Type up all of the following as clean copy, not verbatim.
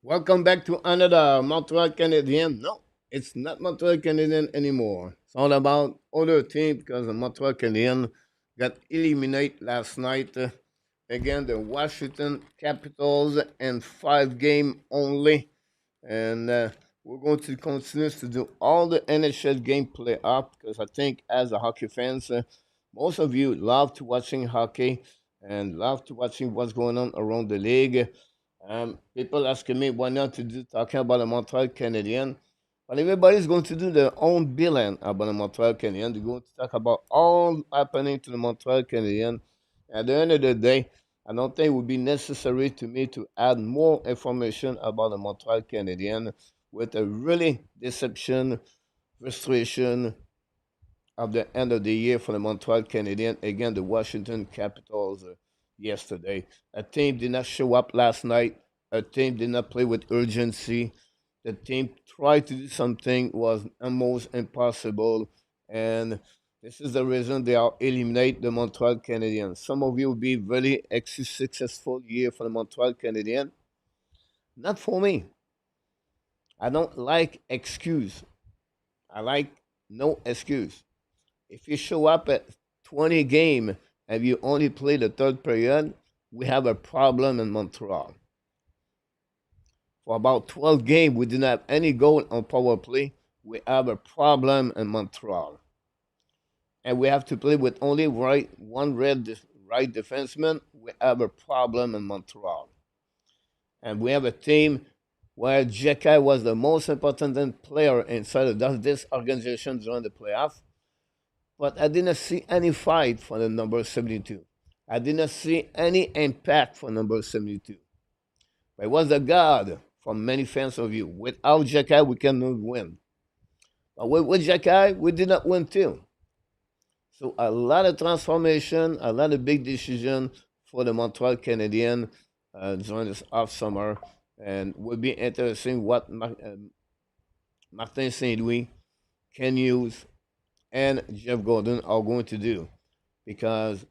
Welcome back to another Montreal Canadiens. No, it's not Montreal Canadiens anymore. It's all about other team because the Montreal Canadiens got eliminated last night against the Washington Capitals in 5 game only. And we're going to continue to do all the NHL game playoff because I think as a hockey fans, most of you love to watching hockey and love to watching what's going on around the league. People asking me why not to do talking about the Montreal Canadiens. But everybody's going to do their own billing about the Montreal Canadiens. They're going to talk about all happening to the Montreal Canadiens. At the end of the day, I don't think it would be necessary to me to add more information about the Montreal Canadiens with a really deception, frustration of the end of the year for the Montreal Canadiens against the Washington Capitals yesterday. A team did not show up last night. A team did not play with urgency. The team tried to do something was almost impossible, and this is the reason they are eliminate the Montreal Canadiens. Some of you will be very successful year for the Montreal Canadiens. Not for me. I don't like excuse. I like no excuse. If you show up at 20 game and you only play the third period, we have a problem in Montreal. For about 12 games, we didn't have any goal on power play. We have a problem in Montreal. And we have to play with only one right defenseman. We have a problem in Montreal. And we have a team where Jekai was the most important player inside of this organization during the playoff. But I didn't see any fight for the number 72. I didn't see any impact for number 72. But it was a God from many fans of you. Without Jekai, we cannot win. But with Jekai, we did not win too. So a lot of transformation, a lot of big decision for the Montreal Canadiens during this off summer. And will be interesting what Martin St. Louis can use and Jeff Gordon are going to do because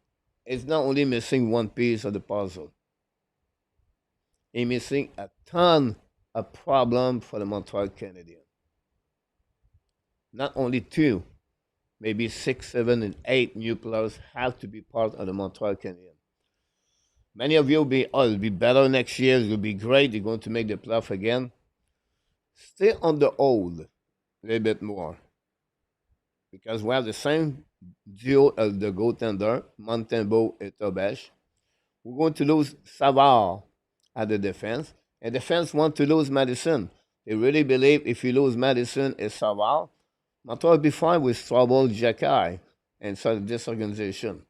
it's not only missing one piece of the puzzle, it's missing a ton of problem for the Montreal Canadiens. Not only two, maybe 6, 7, and 8 new players have to be part of the Montreal Canadiens. Many of you will be, oh, it'll be better next year, it'll be great, you're going to make the playoff again. Stay on the old a little bit more because we have the same duo as the goaltender, Montembeault and Tavares. We're going to lose Savard at the defense, and defense want to lose Madison. They really believe if you lose Madison and Savard, Montreal will be fine with trouble Jekai inside this organization.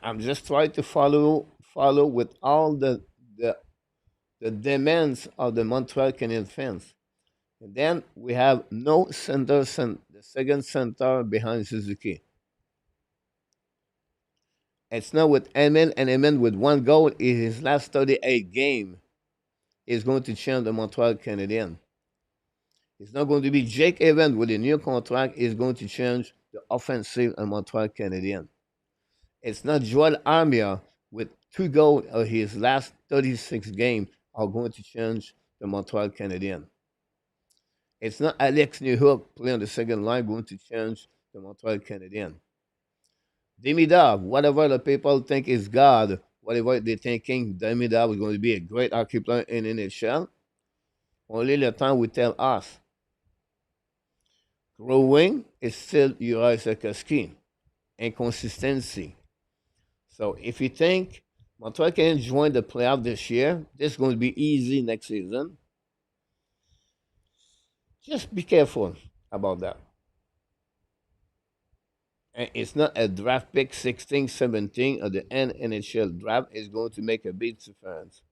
I'm just trying to follow with all the demands of the Montreal Canadiens fans. And then we have no the second center behind Suzuki. It's not with Edmund, and Edmund with one goal in his last 38 game is going to change the Montreal Canadiens. It's not going to be Jake Evans with a new contract is going to change the offensive of Montreal Canadiens. It's not Joel Armia with 2 goals of his last 36 games are going to change the Montreal Canadiens. It's not Alex Newhook playing the second line going to change the Montreal Canadiens. Demidov, whatever the people think is God, whatever they're thinking, Demidov is going to be a great hockey player in NHL. Only the time will tell us. Growing is still Uri Sikorsky. Inconsistency. So if you think Montreal can join the playoff this year, this is going to be easy next season. Just be careful about that. And it's not a draft pick 16, 17 or the NHL draft is going to make a big difference.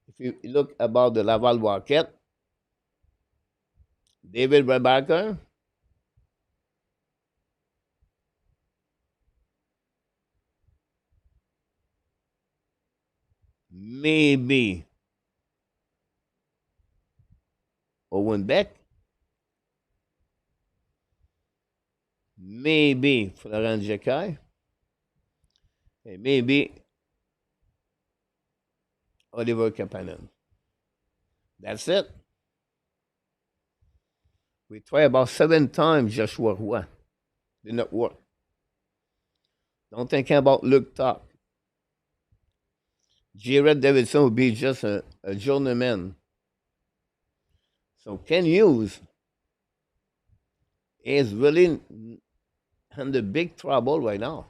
If you look about the Laval Rocket, David Rebacker, maybe Owen Beck, maybe Florent Jekai, and maybe Oliver Kapanen. That's it. We tried about 7 times Joshua Roy. Did not work. Don't think about Luke Talk. Jared Davidson will be just a journeyman. So Ken Hughes is really in the big trouble right now.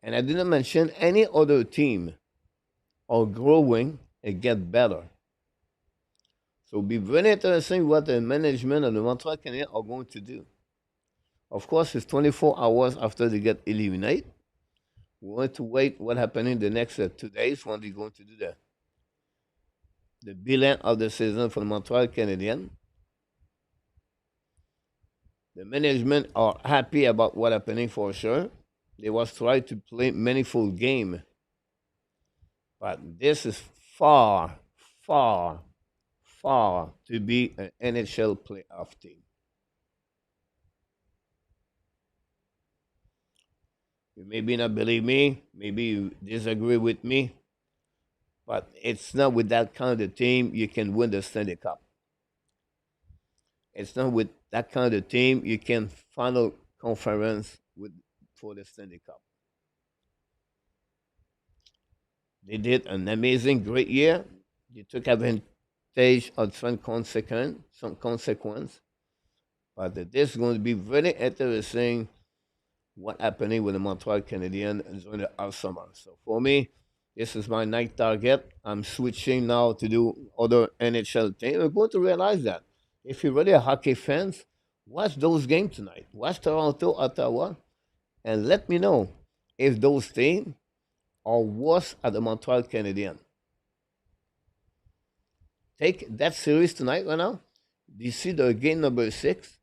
And I didn't mention any other team are growing and get better. So it'll be very interesting what the management of the Montreal Canadiens are going to do. Of course, it's 24 hours after they get eliminated. We want to wait what happens in the next 2 days when they're going to do the bilan of the season for the Montreal Canadiens. The management are happy about what happening for sure. They was trying to play meaningful game. But this is far, far, far to be an NHL playoff team. You maybe not believe me, maybe you disagree with me, but it's not with that kind of team you can win the Stanley Cup. It's not with that kind of team you can final conference with for the Stanley Cup. They did an amazing, great year. They took advantage of some consequence. But this is going to be very interesting what happening with the Montreal Canadiens during the off summer. So for me, this is my night target. I'm switching now to do other NHL things. We're going to realize that if you're really a hockey fans, watch those games tonight. Watch Toronto, Ottawa, and let me know if those teams are worse at the Montreal Canadiens. Take that series tonight right now. You see the game number 6,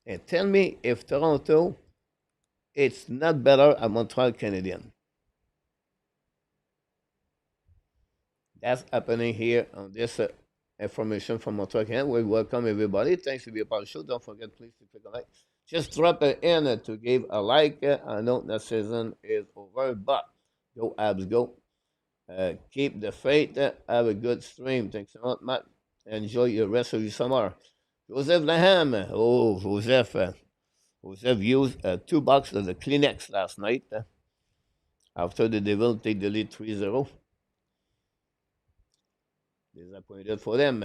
and tell me if Toronto it's not better at Montreal Canadiens. That's happening here on this information from Montreal Canadiens. We welcome everybody. Thanks to be a part of the show. Don't forget, please, to click a like. Just drop it in to give a like. I know that season is over, but go Abs, go. Keep the faith. Have a good stream. Thanks a lot, Matt. Enjoy the rest of your summer. Joseph Laham. Oh, Joseph. Joseph used 2 boxes of the Kleenex last night after the Devils take the lead 3-0. Disappointed for them.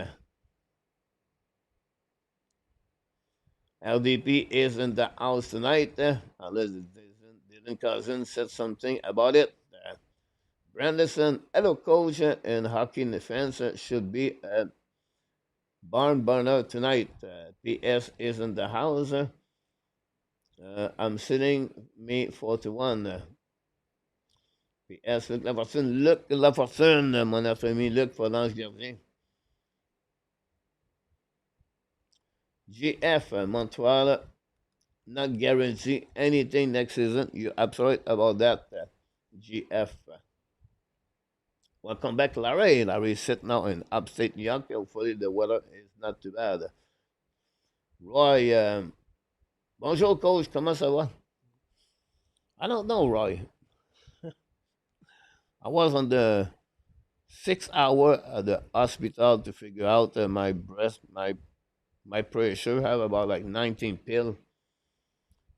LDP is in the house tonight. Unless Dylan Cousins said something about it. Branderson, hello coach, and hockey in the fans should be a barn burner tonight. PS is in the house. I'm sitting me 41. PS, Luc Lafortune, mon ami Luc pour l'Ange Gardien. GF, Montreal, not guarantee anything next season. You're absolute about that, GF. Welcome back, Larry. Larry is sitting now in upstate New York. Hopefully the weather is not too bad. Roy, bonjour coach, comment ça va? I don't know, Roy. I was on the 6 hour at the hospital to figure out my breast, my pressure. I have about like 19 pills.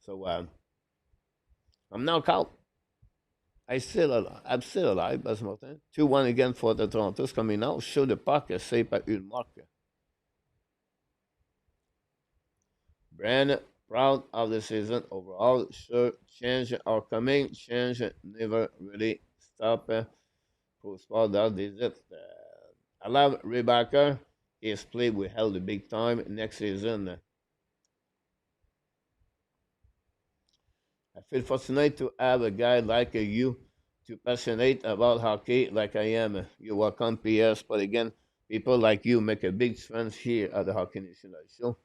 So I'm now out. I'm still alive, Bas Martin. 2-1 again for the Toronto's coming out. Show the puck, save par une marque. Brand proud of the season overall. Sure, change are coming. Change never really stop. Pro sport that is it. I love Rebecca. He's played with hell the big time next season. I feel fortunate to have a guy like you to passionate about hockey like I am. You're welcome, PS. But again, people like you make a big difference here at the Hockey National Show.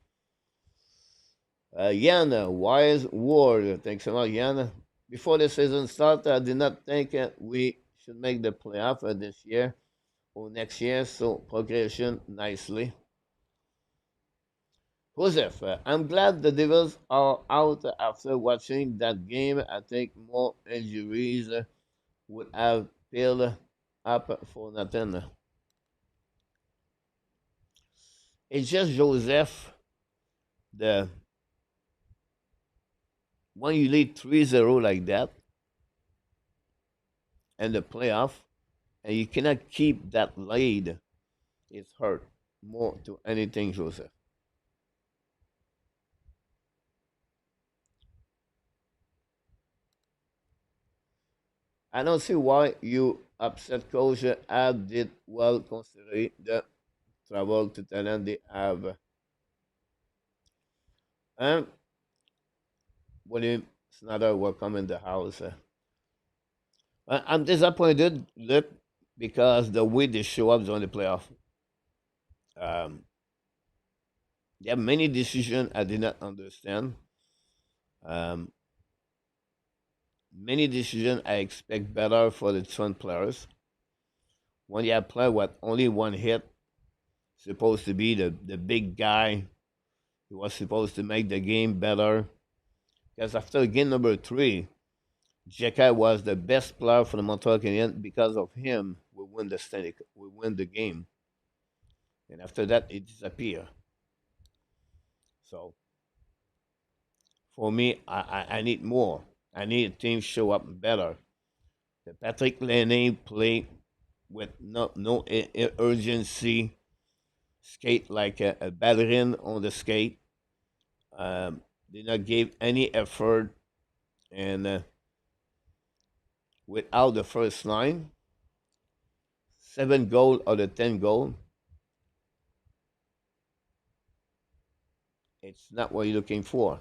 Yan, Wise Ward. Thanks a lot, Yan. Before the season started, I did not think we should make the playoff this year or next year, so progression nicely. Joseph, I'm glad the Devils are out after watching that game. I think more injuries would have killed up for nothing. It's just Joseph. The when you lead 3-0 like that in the playoff, and you cannot keep that lead, it's hurt more to anything, Joseph. I don't see why you upset coach. I did well considering the travel to Thailand they have. And William Nylander welcome in the house. I'm disappointed, look, because the way they show up during the playoff. Um, there are many decisions I did not understand. Um, many decisions I expect better for the different players. When you have player with only one hit, supposed to be the big guy, he was supposed to make the game better. Because after game number three, Jacka was the best player for the Montreal Canadiens. Because of him, we win the game. And after that, it disappeared. So for me, I need more. I need a team show up better. The Patrick Laine play with no urgency, skate like a ballerina on the skate. Did not give any effort, and without the first line, 7 goal or the 10 goal, it's not what you're looking for.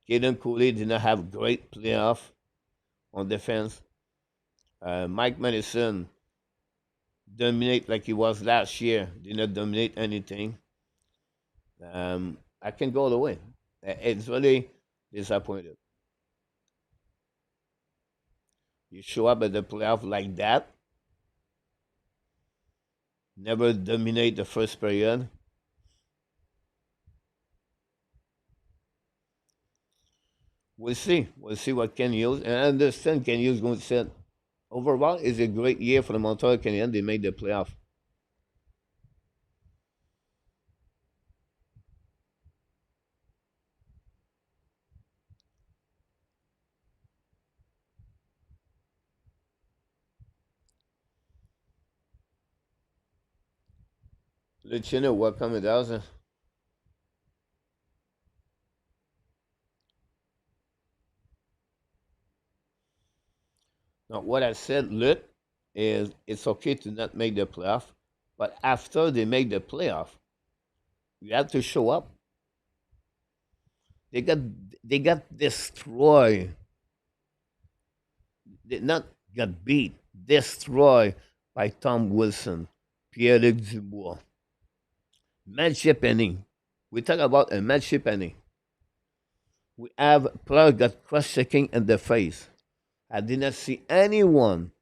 Caden Cooley did not have great playoff on defense. Mike Madison dominate like he was last year. Did not dominate anything. I can go the way. It's really disappointed. You show up at the playoff like that, never dominate the first period. We'll see. We'll see what Ken Hughes. And I understand Ken Hughes going to say overall it's a great year for the Montreal Canadiens. They made the playoff. Luciano, welcome it out. Now, what I said, Lut, is it's okay to not make the playoff, but after they make the playoff, you have to show up. They got they got destroyed. They not got beat, destroyed by Tom Wilson, Pierre-Luc Dubois, Matthew Penny. We talk about a Matthew Penny. We have players got cross-checking in the face. I did not see anyone,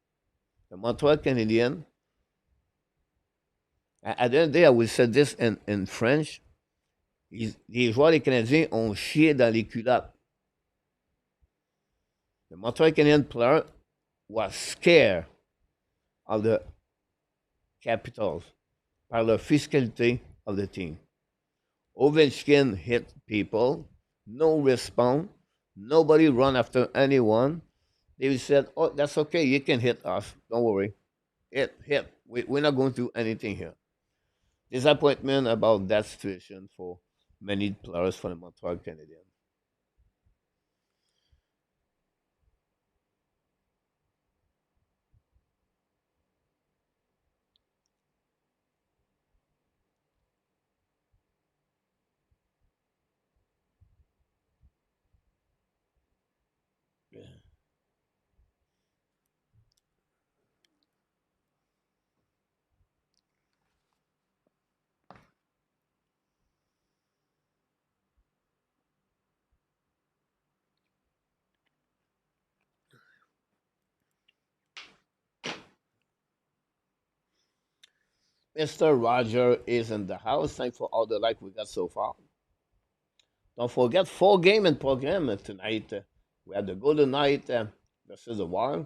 the Montreal Canadiens. At the end of the day, I will say this in French. Les joueurs des Canadiens ont chié dans les culottes. The Montreal Canadiens player was scared of the Capitals par la fiscalité of the team. Ovechkin hit people, no response, nobody run after anyone. They said, "Oh, that's okay. You can hit us. Don't worry. Hit. We're not going to do anything here." Disappointment about that situation for many players for the Montreal Canadiens. Mr. Roger is in the house. Thanks for all the like we got so far. Don't forget, 4 game in program tonight. We have the Golden Knight versus the Wild.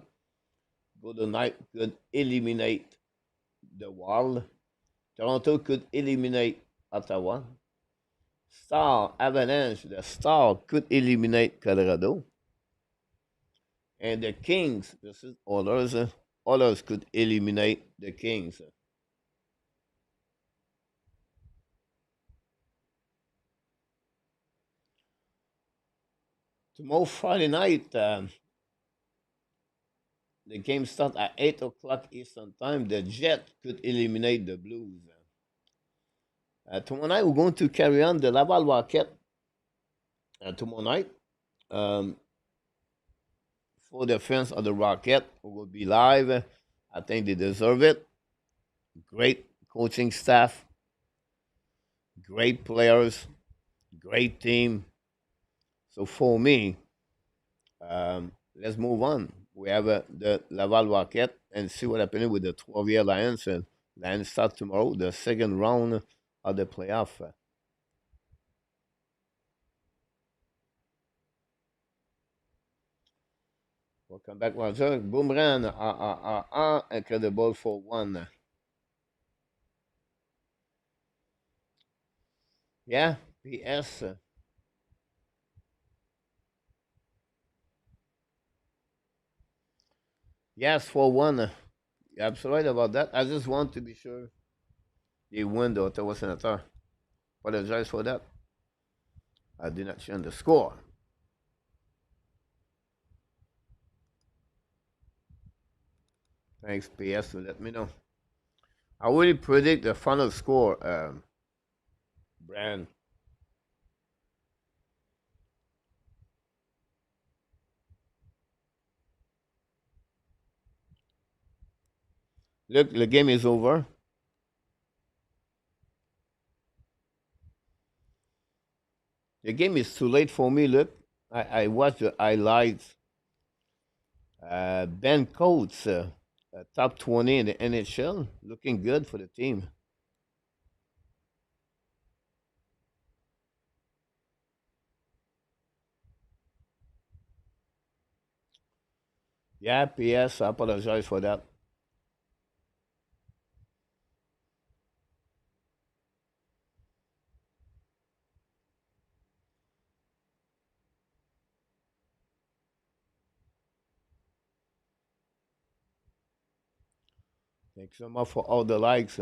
Golden Knight could eliminate the Wild. Toronto could eliminate Ottawa. Star Avalanche, the Star could eliminate Colorado. And the Kings, this is others could eliminate the Kings. Tomorrow Friday night, the game starts at 8 o'clock Eastern Time. The Jet could eliminate the Blues. Tomorrow night, we're going to carry on the Laval Rocket tomorrow night. Um, for the fans of the Rocket, who will be live. I think they deserve it. Great coaching staff, great players, great team. So for me, let's move on. We have the Laval Rocket and see what happens with the 12-year Lions. And Lions start tomorrow, the second round of the playoff. Welcome back, Roger. Boomerang, incredible for one. Yeah, PS. Yes, for one. You're absolutely right about that. I just want to be sure they win the Ottawa Senators. Apologize for that. I did not change the score. Thanks, PS, to let me know. I will predict the final score, Brand. Look, the game is over. The game is too late for me. Look, I watched the highlights. Ben Coates, top 20 in the NHL, looking good for the team. Yeah, PS, I apologize for that. Thanks so much for all the likes.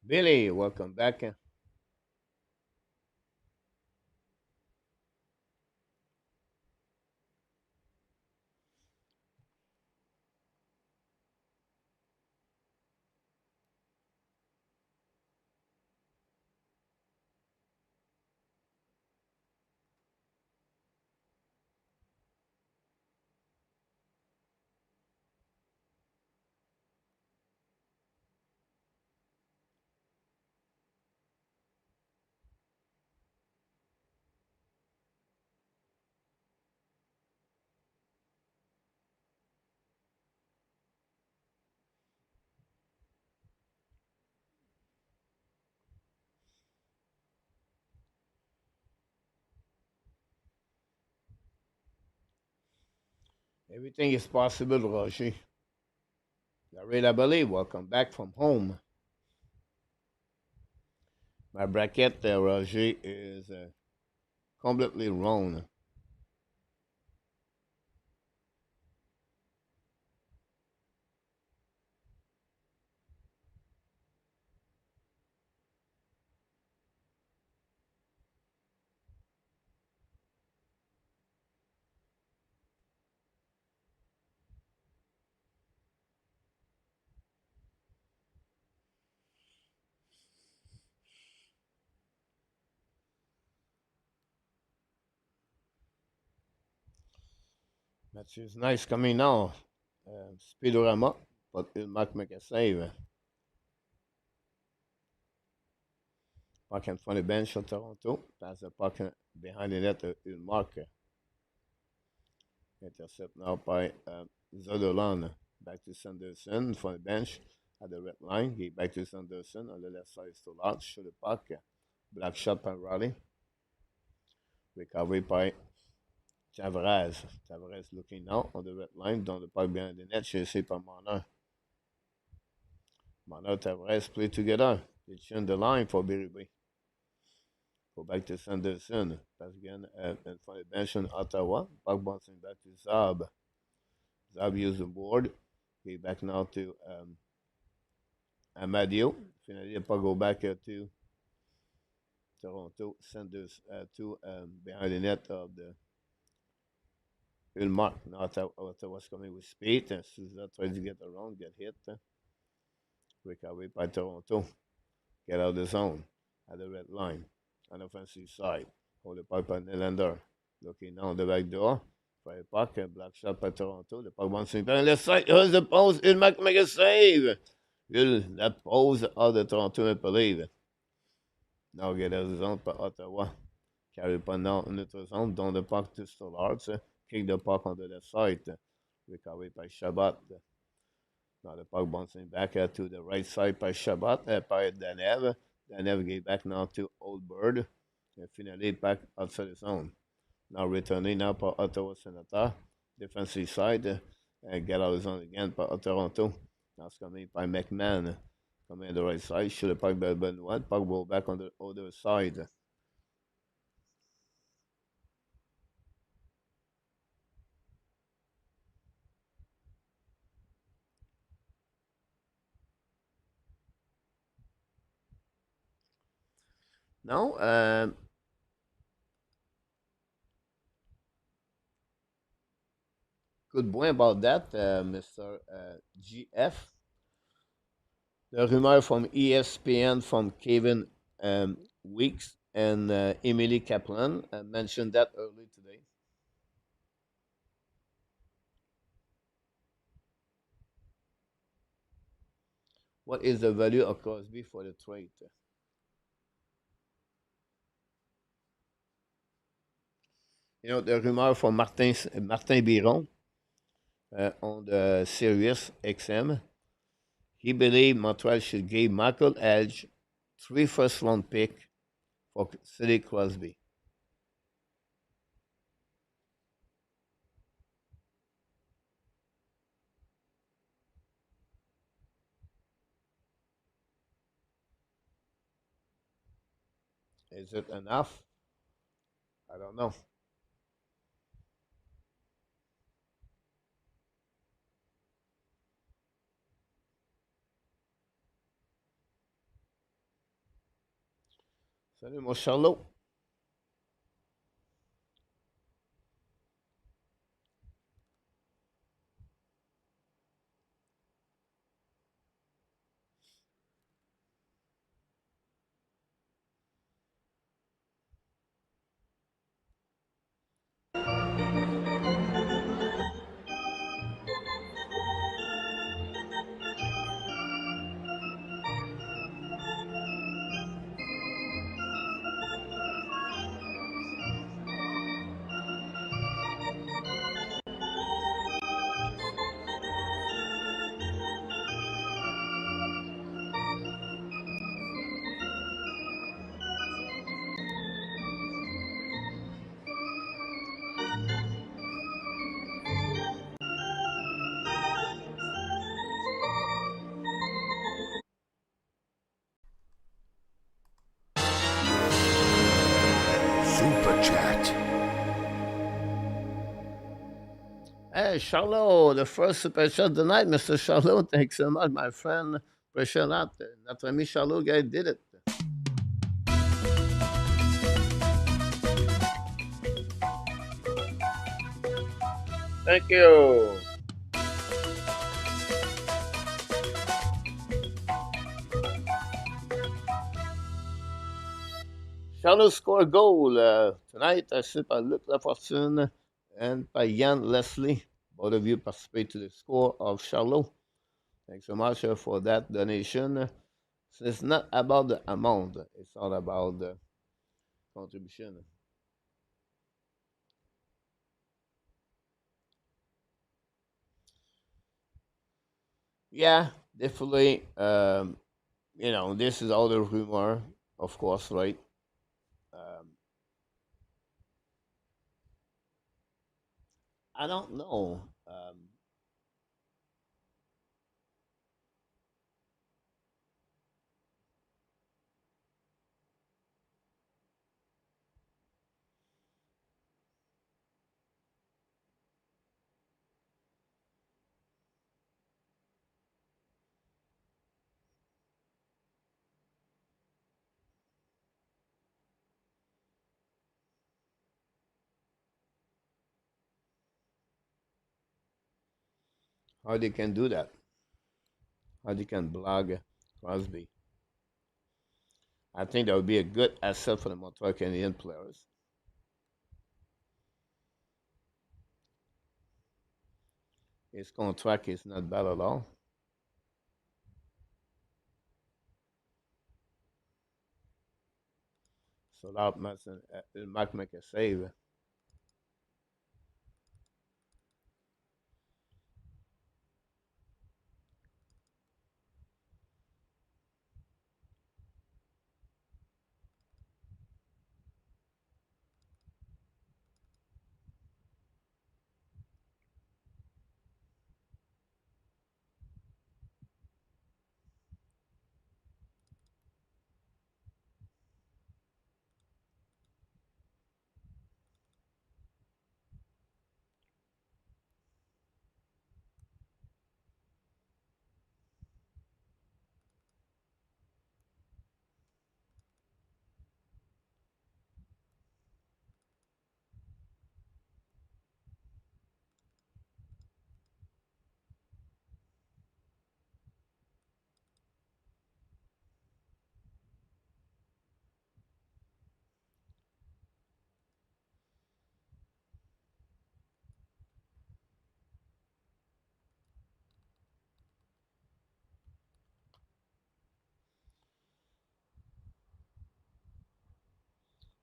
Billy, welcome back. Everything is possible, Roger. Loretta Believe, welcome back from home. My bracket, Roger, is completely wrong. Matthews, nice coming now. Speedorama, but Mark make a save. Puck in front of the bench for Toronto. Pass the puck behind the net to Mark. Intercept now by Zodolan. Back to Sanderson from the bench at the red line. He back to Sanderson on the left side. Still out. Shoot the puck. Black shot by Raleigh. Recovery by Tavares. Tavares looking now on the red line. Down the puck behind the net. Chasé by Marner. Marner, Tavares play together. They change the line for Biribi. Go back to Sanderson. Pass again in front of the bench in Ottawa. Puck bouncing back to Zab. Zab used the board. Okay, back now to Amadio. Finally, the puck go back to Toronto. Sanders to behind the net of the Ulmark. Now Ottawa's coming with speed. And Souza tries to get around, get hit. Recovery by Toronto. Get out of the zone at the red line. On the offensive side. Hold the puck by Nylander. Looking down the back door. Fire puck. Black shot by Toronto. The puck bouncing back on the left side. Here's the post. Ulmark make a save. That pose of the Toronto Maple Leafs. Now get out of the zone by Ottawa. Carry puck now in the zone. Down the puck to Stollards. Kick the puck on the left side. Recovery by Shabbat. Now the puck bouncing back to the right side by Shabbat. By Danev. Danev gave back now to Old Bird. And finally back outside the zone. Now returning now for Ottawa Senators. Defensive side. And get out of the zone again by Toronto. Now it's coming by McMahon. Coming on the right side. Shoot the puck by Benoit. Puck ball back on the other side. Now, good point about that, Mr. GF. The rumor from ESPN from Kevin Weeks and Emily Kaplan mentioned that early today. What is the value of Crosby for the trade? You know, the rumor from Martin Biron on the Sirius XM. He believed Montreal should give Michael Edge 3 first-round pick for Sidney Crosby. Is it enough? I don't know. Salut mon Charlot. Super Chat. Hey, Charlot, the first super chat of the night, Mr. Charlot. Thanks so much, my friend. Appreciate that. Notre ami Charlot guy did it. Thank you. Charlot scored a goal tonight. I sais pas Luc Lafortune and by Jan Leslie. Both of you participate to the score of Charlot. Thanks so much for that donation. So it's not about the amount, it's all about the contribution. Yeah, definitely. This is all the rumor, of course, right? Um, I don't know. How they can do that? How they can blog Crosby? I think that would be a good asset for the Montreal Canadiens players. His contract is not bad at all. So that might make a save.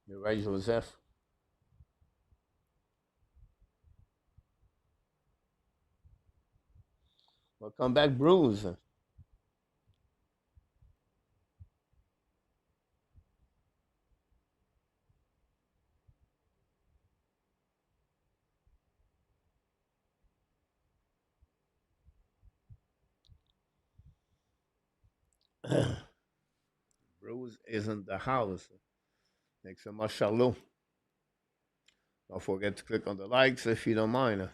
You're right, Joseph. Welcome back, Bruce. Bruce is in the house. Thanks so much, Charlot. Don't forget to click on the likes if you don't mind.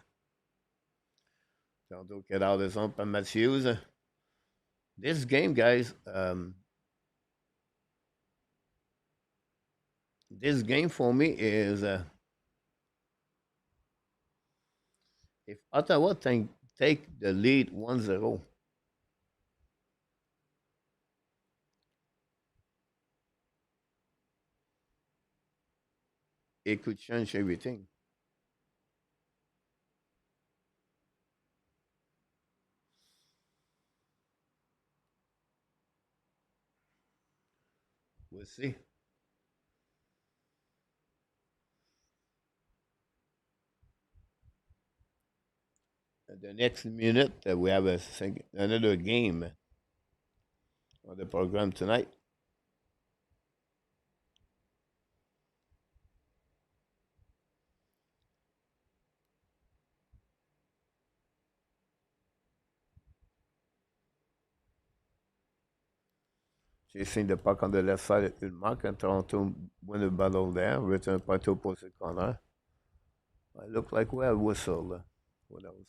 Don't get out his Auston Matthews. This game, guys, this game for me is if Ottawa take the lead 1-0, it could change everything. We'll see. The next minute, we have another game on the program tonight. Chasing the puck on the left side, Ulmark, and Toronto win the battle there. Return puck to opposite corner. It looked like we have whistle. What else?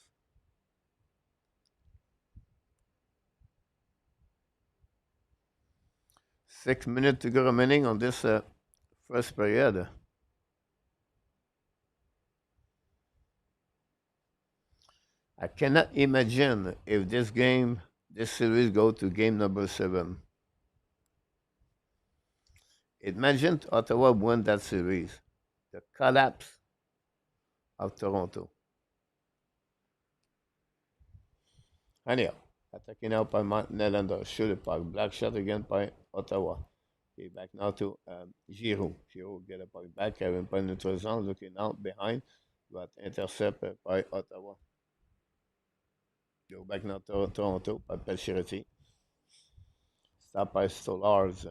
6 minutes to go remaining on this first period. I cannot imagine if this series go to game number 7. Imagine Ottawa won that series. The collapse of Toronto. Anyhow, attacking now by Nylander, shoot it puck, black shot again by Ottawa. Okay, back now to Giroux. Giroux get a puck back, having by neutral zone, looking out behind, but intercepted by Ottawa. Go back now to Toronto by Pelletier. Stop by Stolars.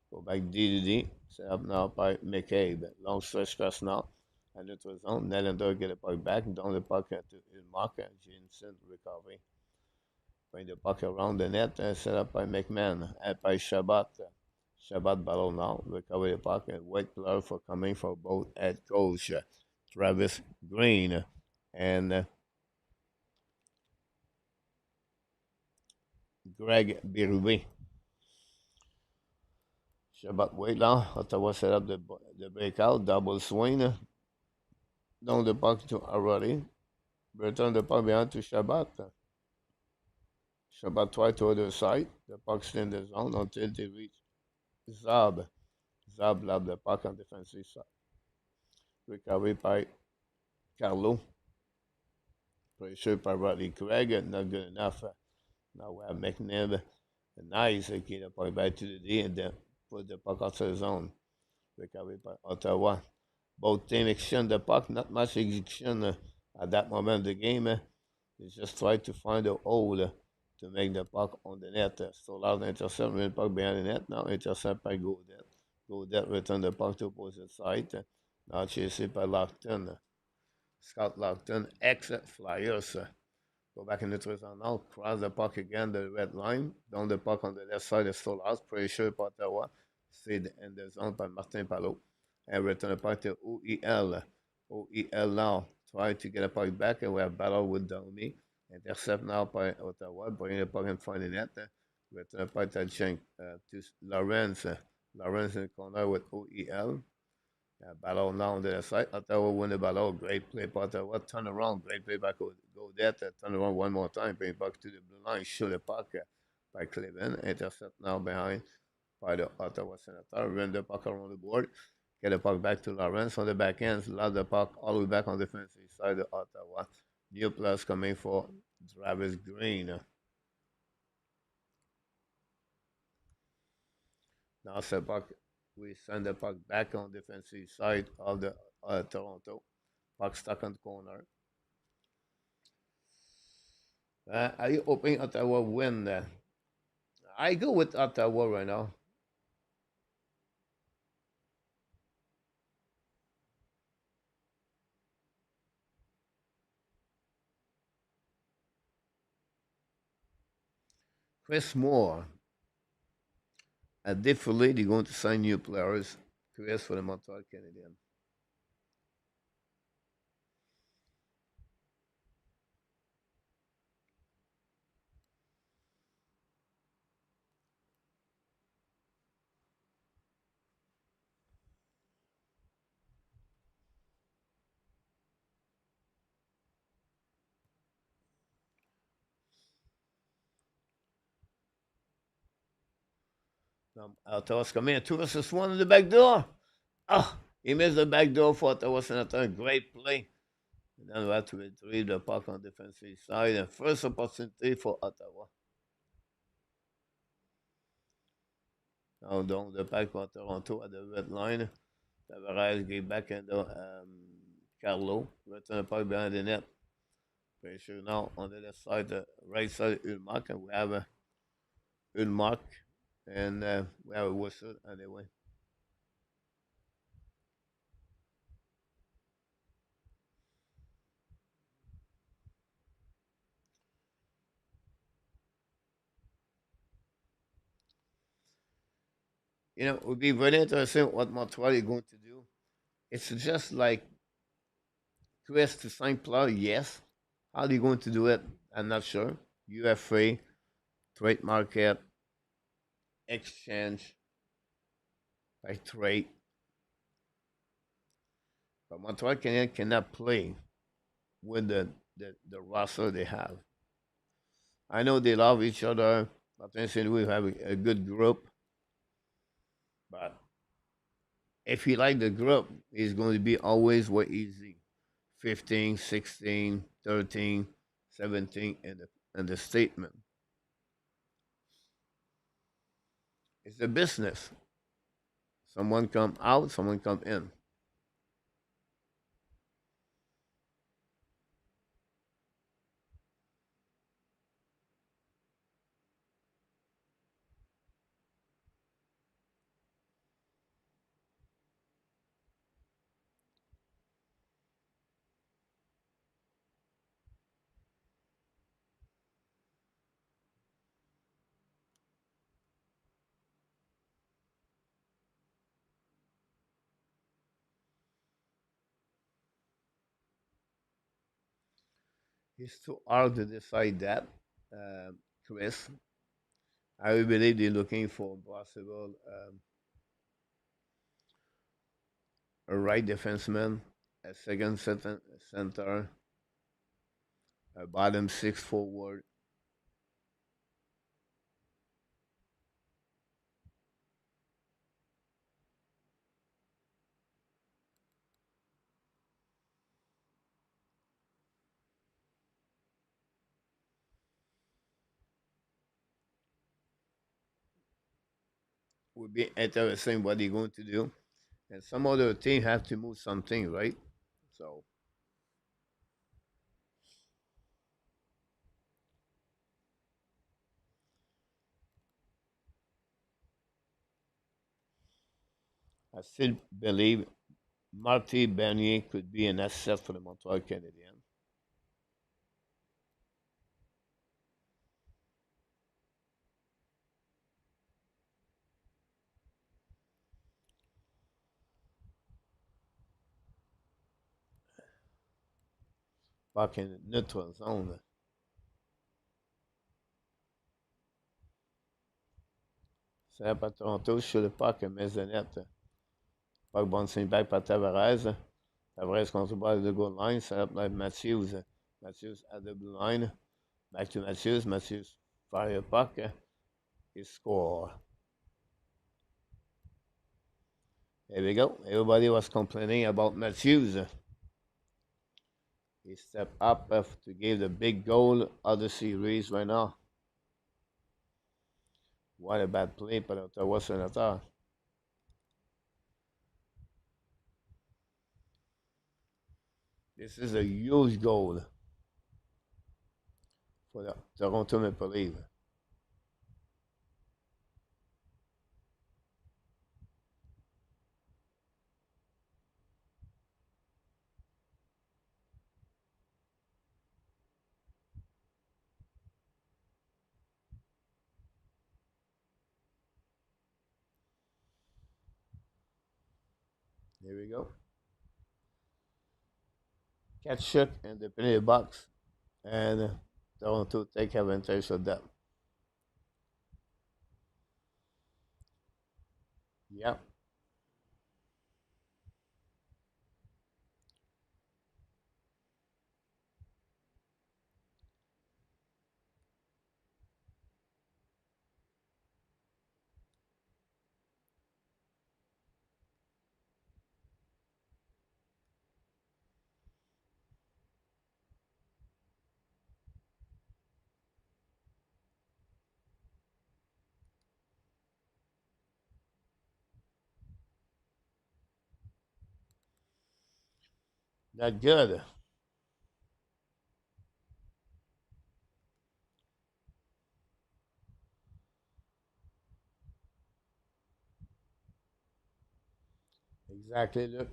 Go back D. Set up now by McCabe. Long stretch pass now. And neutral zone. Nylander get a puck back. Down the puck to Mark. Jensen recovery. Bring the puck around the net and set up by McMahon. And by Shabbat. Shabbat battle now. Recover the puck and wait player for coming for both head coach Travis Green and Greg Berube. Shabbat wait now. Ottawa set up the breakout. Double swing. Down the puck to Arati. Return the puck behind to Shabbat. Shabbat tried to other side. The puck's in the zone until they reach Zab. Zab lobbed the puck on defensive side. Recovery by Carlo. Pressure by Roddy Craig. Not good enough. Now we have McNabb. Nice. Get the puck back to the D and then put the puck outside the zone. Recovery by Ottawa. Both teams exchange the puck. Not much execution at that moment of the game. They just try to find a hole to make the puck on the net. So loud intercept, the puck behind the net. Now intercept by Godet. Godet return the puck to opposite side. Now chased by Lockton. Scott Lockton, ex-Flyers. Go back in the zone now. Cross the puck again, the red line. Down the puck on the left side, the stole out. Pressure by Ottawa. Stayed in the zone by Martin Palot. And return the puck to OEL. OEL now. Try to get a puck back, and we have battle with Domi. Intercept now by Ottawa. Bring the puck in front of the net. Return the puck to Lawrence. Lawrence in the corner with OEL. Battle now on the other side. Ottawa win the battle. Great play by Ottawa. Turn around. Great play back. Go there. Turn around one more time. Bring back to the blue line. Shoot the puck by Cleveland. Intercept now behind by the Ottawa Senators. Run the puck around the board. Get the puck back to Lawrence on the back end. Lob the puck all the way back on the defensive side of Ottawa. New plus coming for Travis Green. Now the puck. We send the puck back on the defensive side of the Toronto. Puck stuck on the corner. Are you hoping Ottawa win? I go with Ottawa right now. Chris Moore. Definitely, they're going to sign new players. Chris for the Montreal Canadiens. Ottawa's coming in. 2 versus 1 in the back door. Oh, he missed the back door for Ottawa Senators. Great play. And then we have to retrieve the puck on the defensive side. And first opportunity for Ottawa. Now down the pack for Toronto at the red line. Tavares get back into Carlo. Return the puck behind the net. Pressure now on the left side, the right side, Ulmark. And we have Ulmark. And we have a whistle anyway. It would be very interesting what Montreal is going to do. It's just like Chris to sign player, yes. How are you going to do it? I'm not sure. UFA, trade market, exchange, by trade. But Montreal Canadiens cannot play with the roster they have. I know they love each other. Potentially we have a good group. But if you like the group, it's going to be always way easy. 15, 16, 13, 17 in the statement. It's a business. Someone come out, someone come in. It's too hard to decide that, Chris. I believe they're looking for possible a right defenseman, a second center, a bottom six forward. Would be interesting what they're going to do. And some other team have to move something, right? So I still believe Marty Bernier could be an asset for the Montreal Canadiens. Back in the neutral zone. C'est à Toronto sur le puck, maisonnette. Puck bouncing back par Tavares. Tavares contre le bord de goal line. Set up by Matthews. Matthews at the blue line. Back to Matthews. Matthews fire a puck. He score. There we go. Everybody was complaining about Matthews. He stepped up to give the big goal of the series right now. What a bad play by the Ottawa Senators. This is a huge goal for the Toronto Maple Leafs. There we go. Catch shoot in the penalty box, and Toronto take advantage of that. Yeah, not good. Exactly. Look,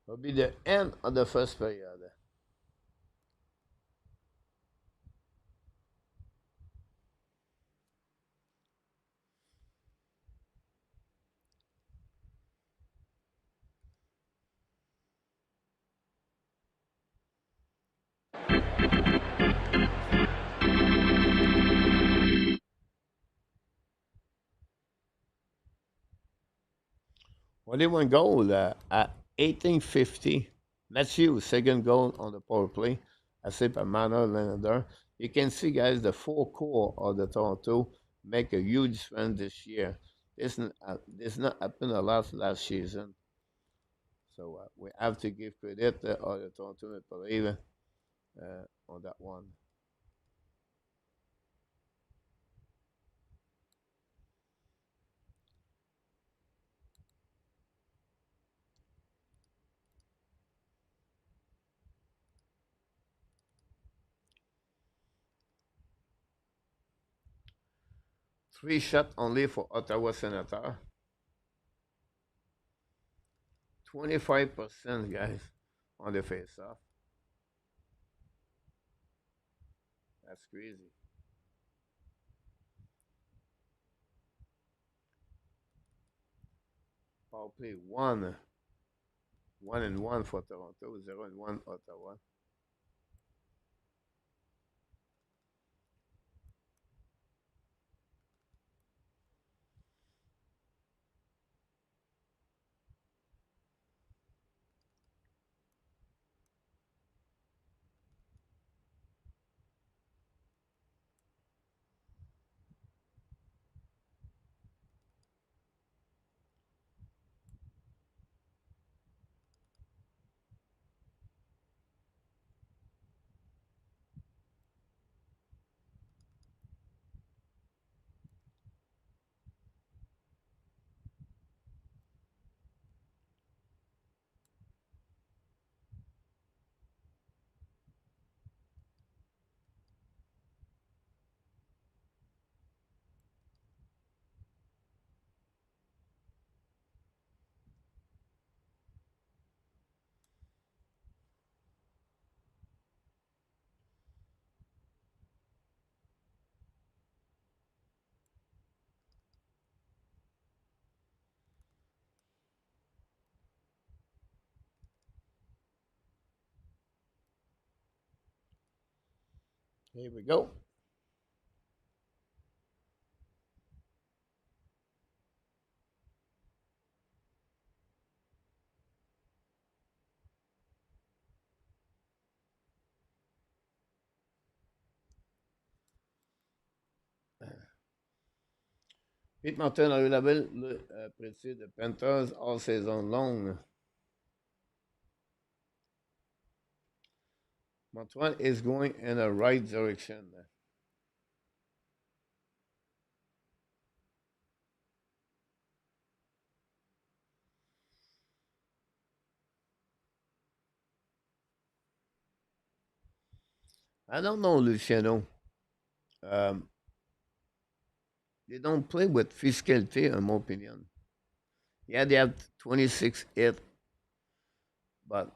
will be the end of the first period. Only one goal at 18:50. Matthews second goal on the power play assez par Marner, Nylander. You can see, guys, the full core of the Toronto make a huge difference this year. This not happened a lot last season. So we have to give credit to the Toronto Maple Leafs on that one. 3 shots only for Ottawa Senators. 25%, guys, on the face-off. That's crazy. Power play 1-1 for Toronto, 0-1 Ottawa. Here we go. Pete Martin a eu la belle prêté de Panthers all saison longue. Montreal is going in the right direction. I don't know, Luciano. Um, they don't play with physicality, in my opinion. Yeah, they have 26 hit, but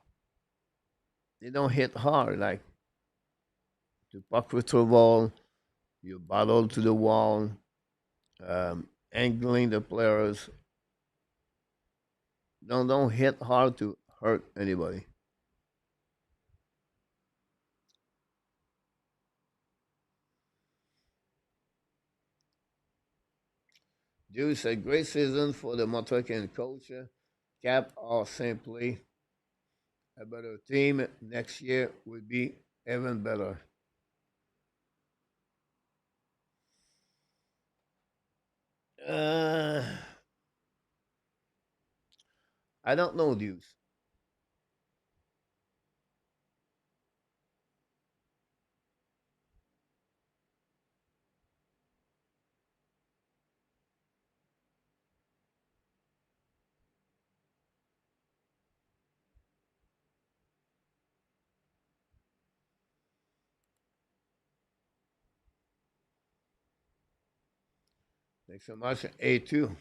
they don't hit hard. Like to puck retrieval, you battle to the wall, angling the players. Don't hit hard to hurt anybody. Deuce, a great season for the Montreal Canadiens coach. Cap are simply a better team. Next year will be even better. Uh, I don't know, Deuce. Thanks so much. A2.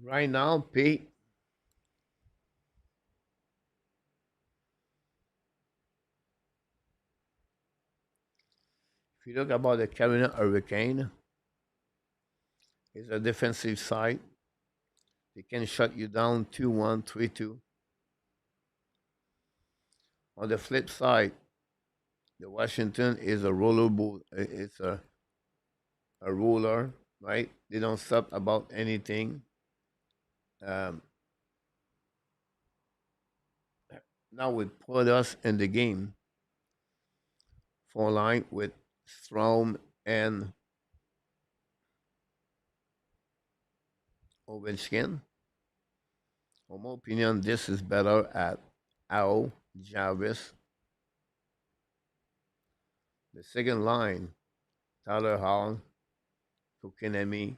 Right now, Pete, if you look about the Carolina Hurricane, is a defensive side. They can shut you down 2-1, 3-2. On the flip side, the Washington is a roller boat. It's a roller, right? They don't stop about anything. Um, Now would put us in the game for line with Strom and Ovechkin. In my opinion, this is better at Ao, Jarvis. The second line, Tyler Hall, Kokenemi.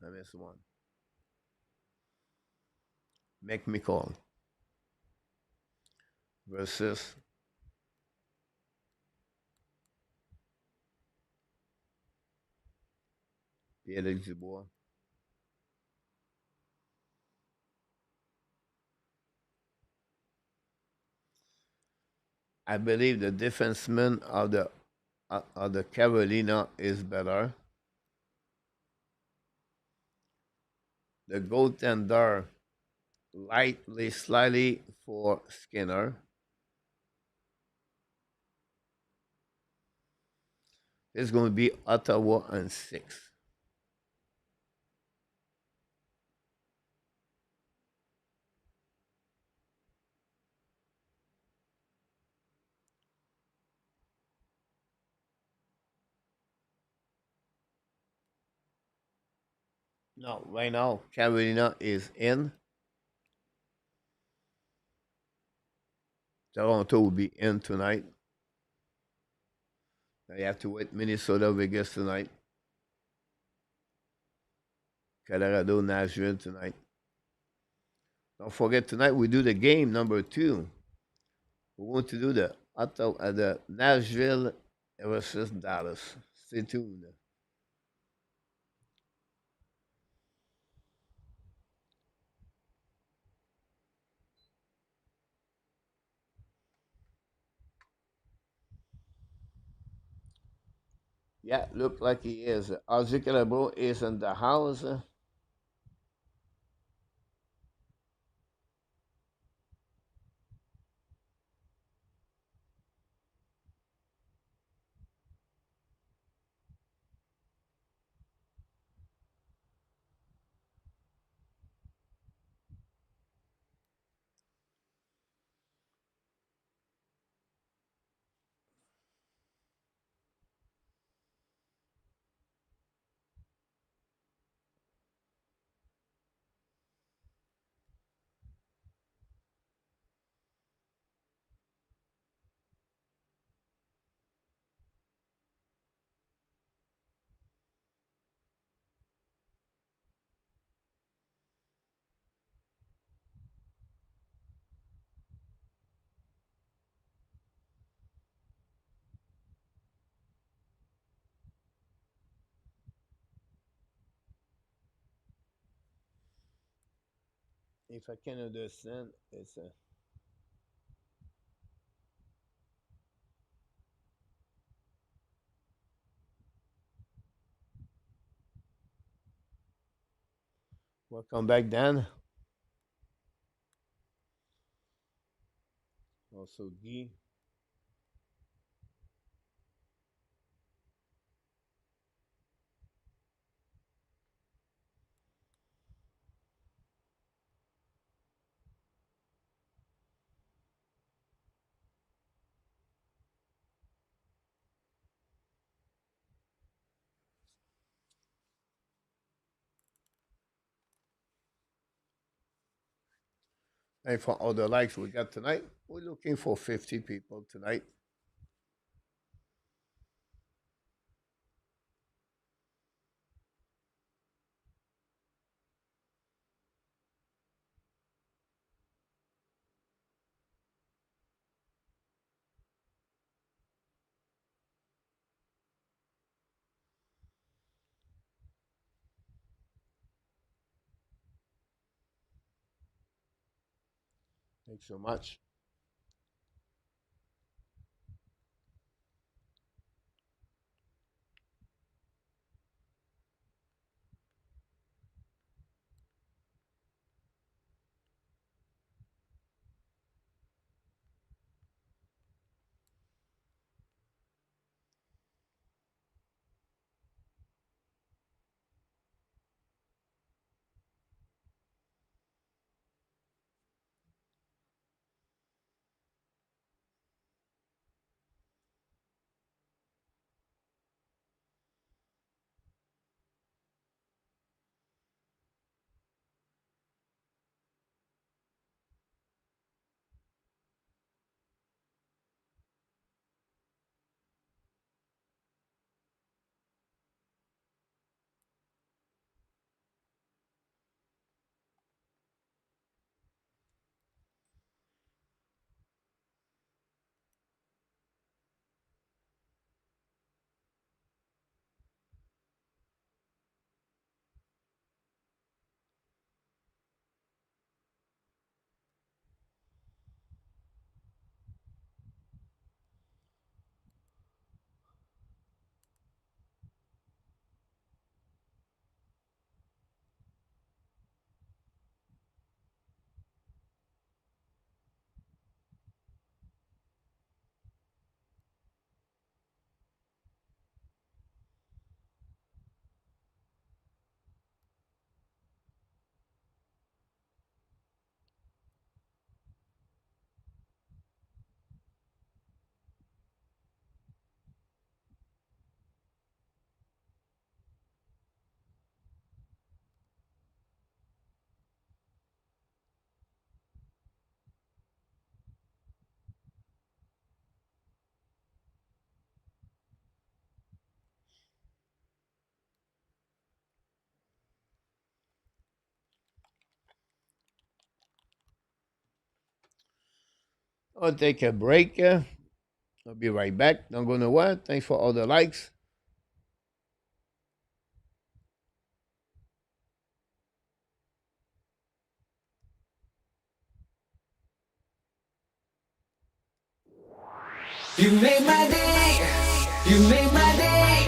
I missed one. McMichael versus Pierre Dubois. I believe the defenseman of the Carolina is better. The goaltender slightly for Skinner. It's going to be Ottawa and 6. No, right now Carolina is in. Toronto will be in tonight. Now you have to wait Minnesota, Vegas tonight. Colorado, Nashville tonight. Don't forget tonight we do the game number 2. We want to do the Ottawa, the Nashville versus Dallas. Stay tuned. Yeah, look like he is. Ozzy Calabro is in the house. If I can understand, it's welcome back, Dan. Also, Guy. And for all the likes we got tonight, we're looking for 50 people tonight. Thanks so much. I'll take a break. I'll be right back. Don't go nowhere. Thanks for all the likes. You made my day. You made my day.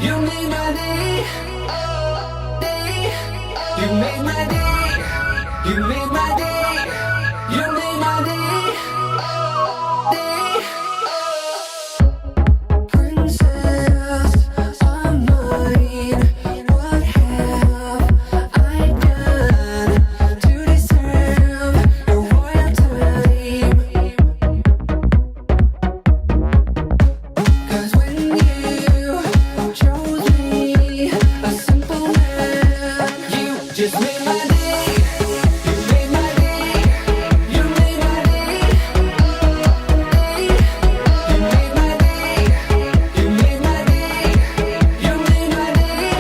You made my day. Oh, day. You made my day. You made my day. You made my day. Oh, day. Princess of mine, what have I done to deserve your royalty? 'Cause when you chose me, a simple man, you just made my day. You made my day. You made my day. Day. You made my day. You made my day. You made my day.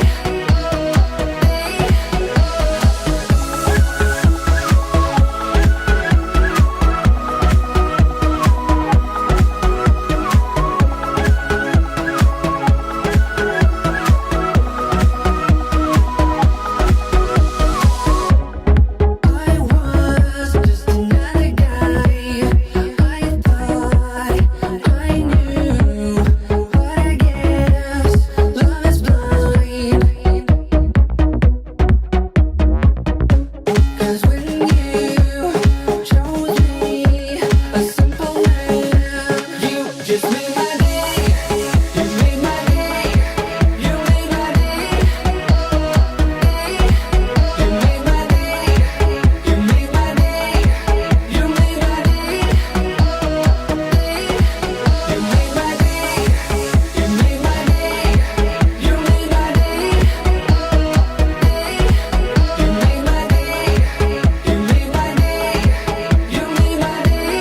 I was just another guy. I thought I knew, but I guess love is blind. 'Cause when you chose me, a simple man, you just made my day. You made my day. You made my day. You made my day. You made my day. You made my day. You made my day. You made my day. You made my day. You made my day. You made my day. You made my day.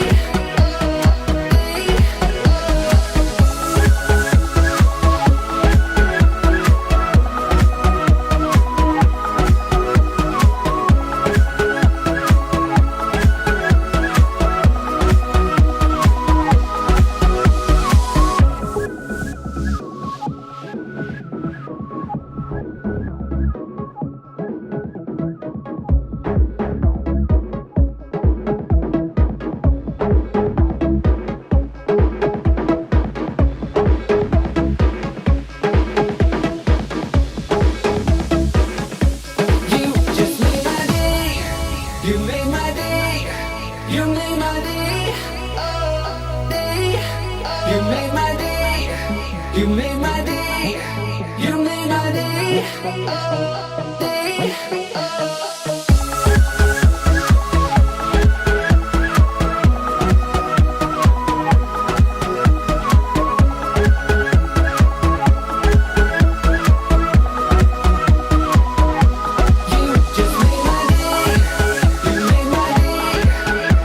You just made my day. You made my day. You made my day. Oh, day. You made my day. You made my day. You made my day. Oh, day. You just made my day. You made my day.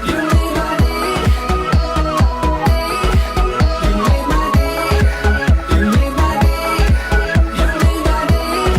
You made my day. You made my day. You made my day. You made my day.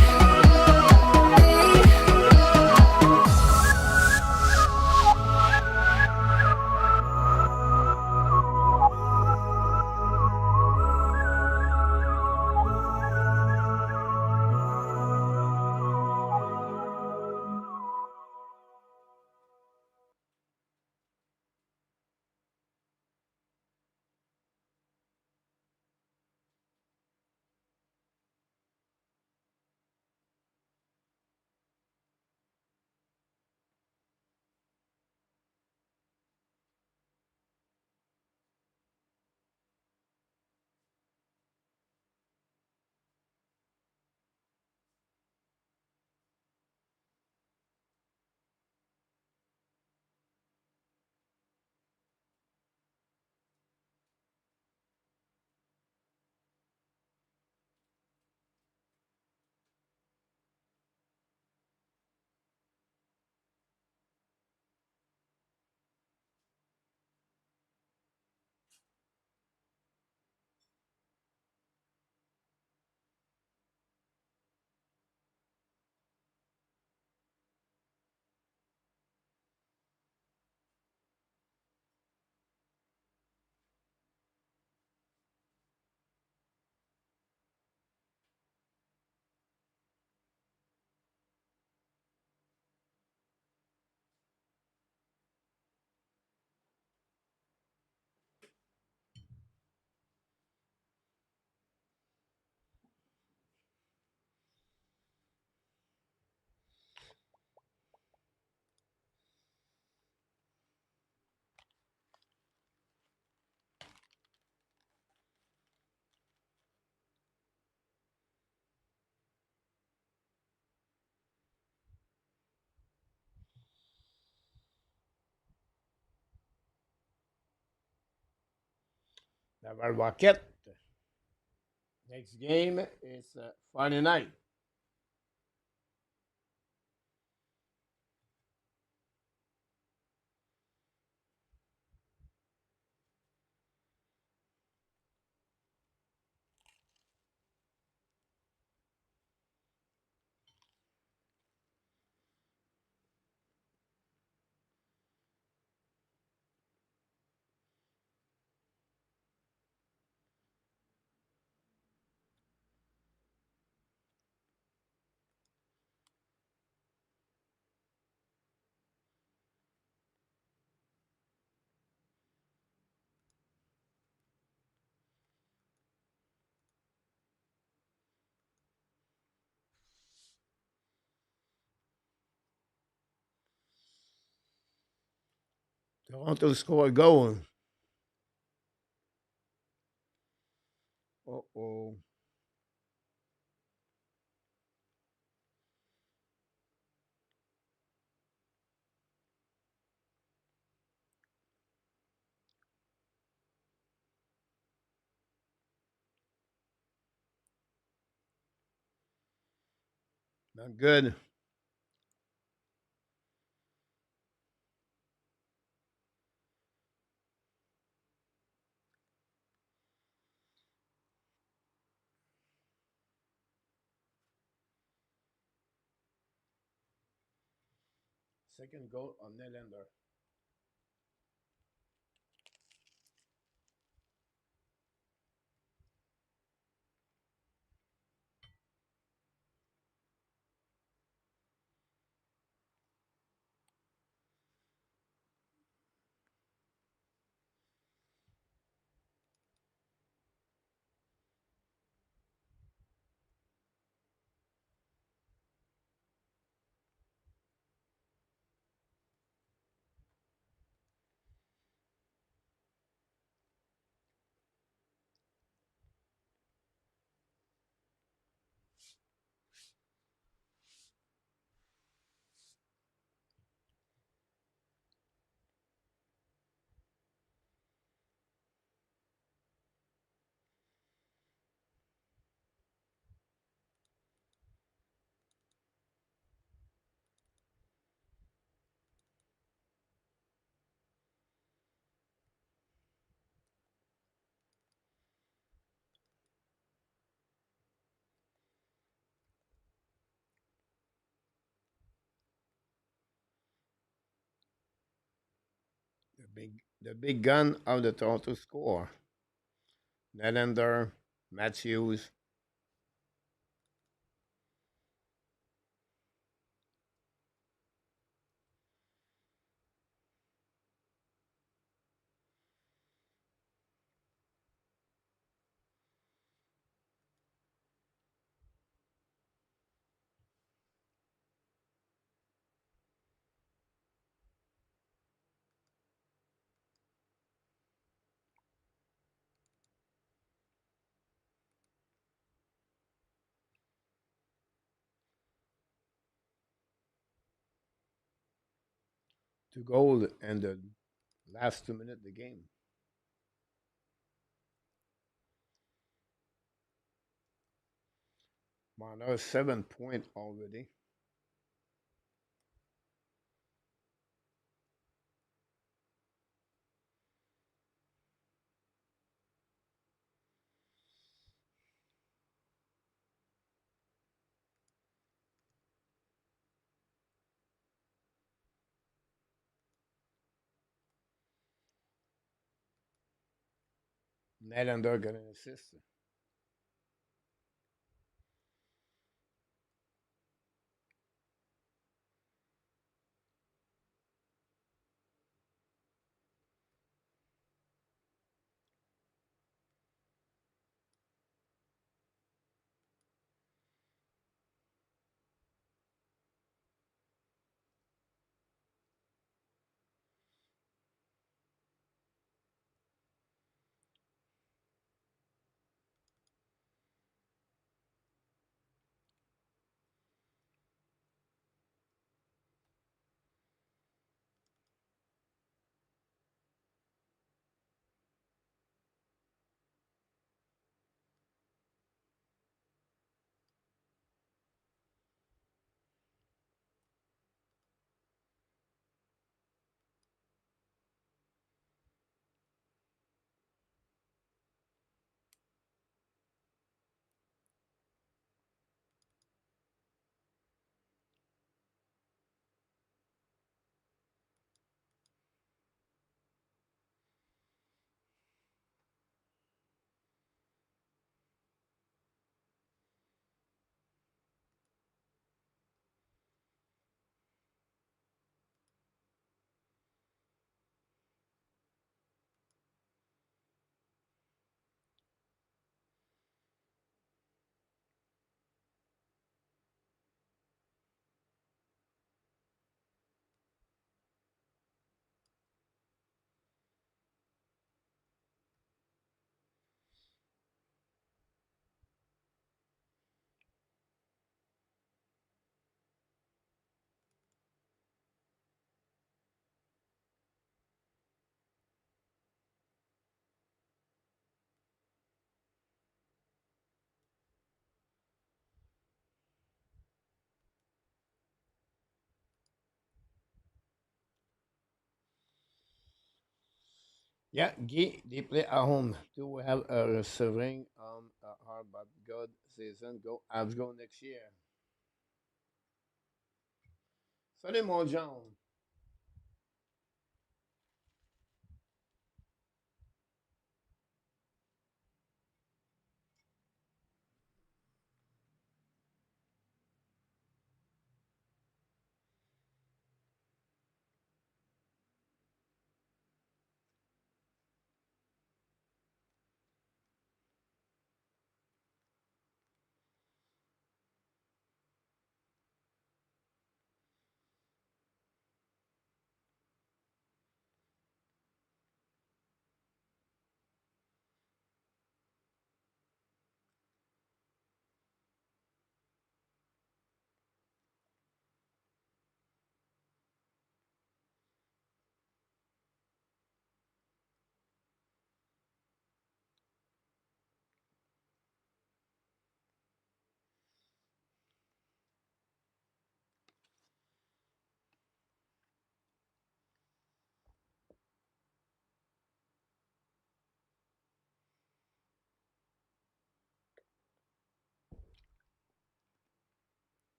Tavares Rocket. Next game is Friday night. Toronto score a goal. Uh-oh. Not good. Second goal on Nylander. The big gun of the Toronto score. Nylander, Matthews. Two goals in the last 2 minutes of the game. Marner 7 point already. Nylander got an assist. Yeah, they play at home. Do we have a receiving hard but good season? Go Avs go next year. Salut mon John.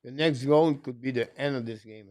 The next goal could be the end of this game.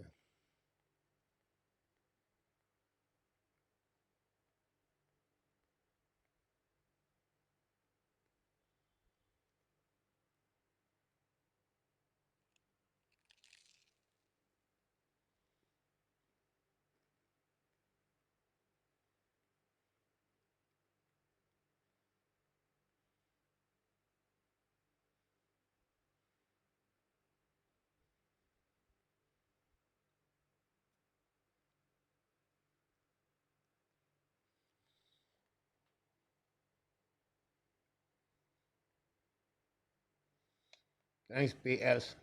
Thanks, PS.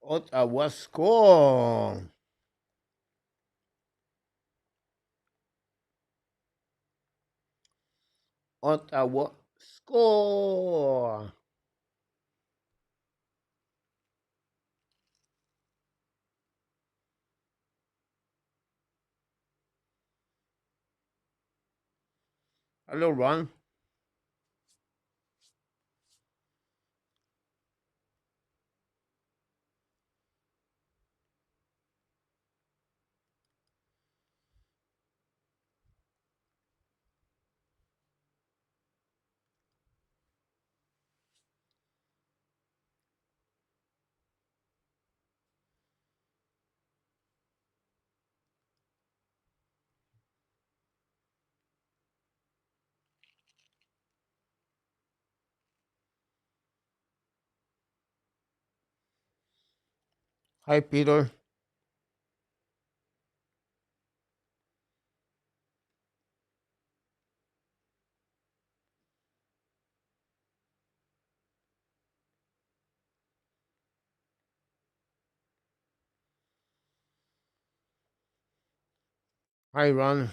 Ottawa score. Ottawa score. Hello, Ron. Hi, Peter. Hi, Ron.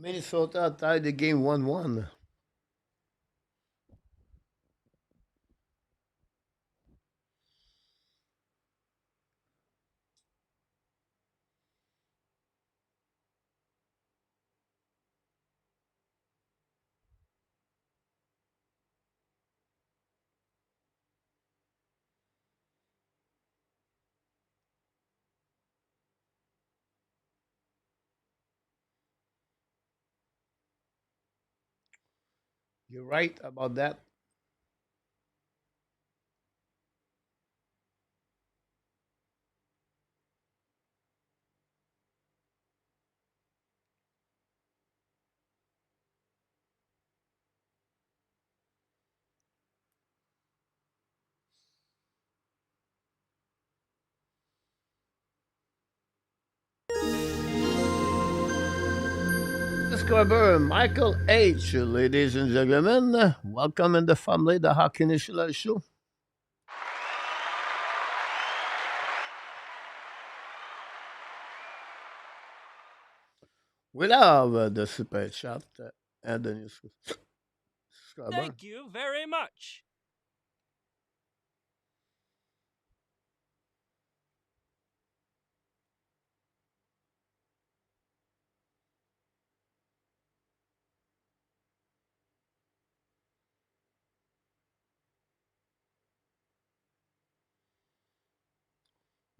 Minnesota tied the game 1-1. You're right about that. Discover Michael H. Ladies and gentlemen, welcome in the family, the Hockey National Show. We love the super chat and the new subscriber. Thank you very much.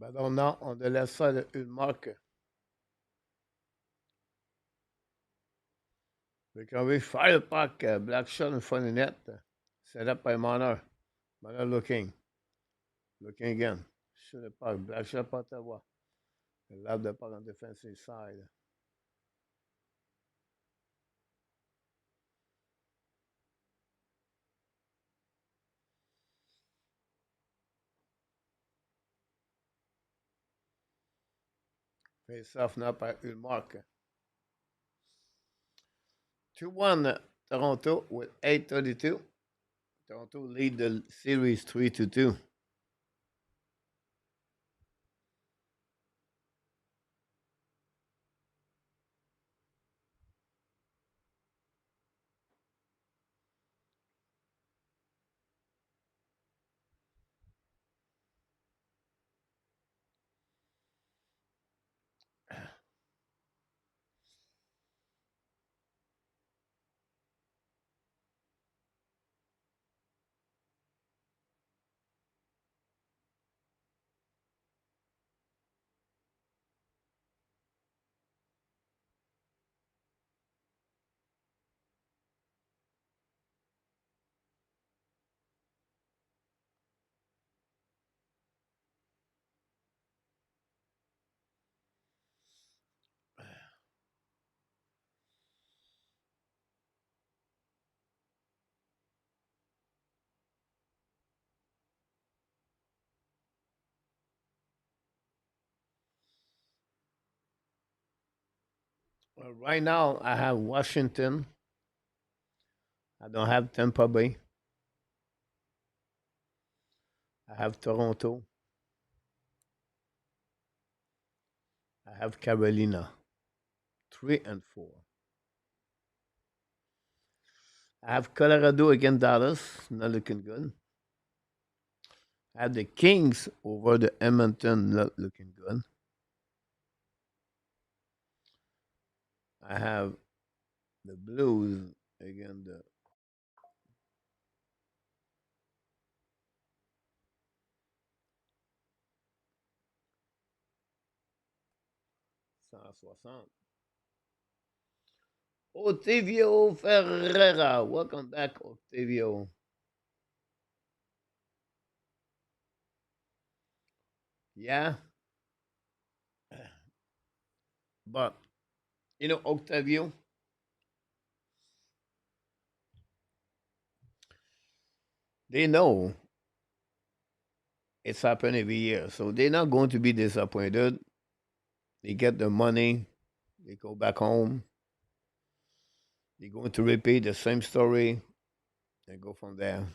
Ben on a, on the left side, une marque. We can we fire pack, black shot in front of the net. Set up by Marner. Marner looking. Looking again. Shoot the puck. Black shot par Ottawa. Love the puck on defensive side. Face off now by Ulmark. 2-1 Toronto with 8:32. Toronto lead the series 3-2. Right now, I have Washington. I don't have Tampa Bay. I have Toronto. I have Carolina. 3-4. I have Colorado against Dallas. Not looking good. I have the Kings over the Edmonton. Not looking good. I have the Blues against the San 60. Otavio Ferreira. Welcome back, Otavio. Yeah, but Octavio, they know it's happened every year, so they're not going to be disappointed. They get the money, they go back home, they're going to repeat the same story and go from there.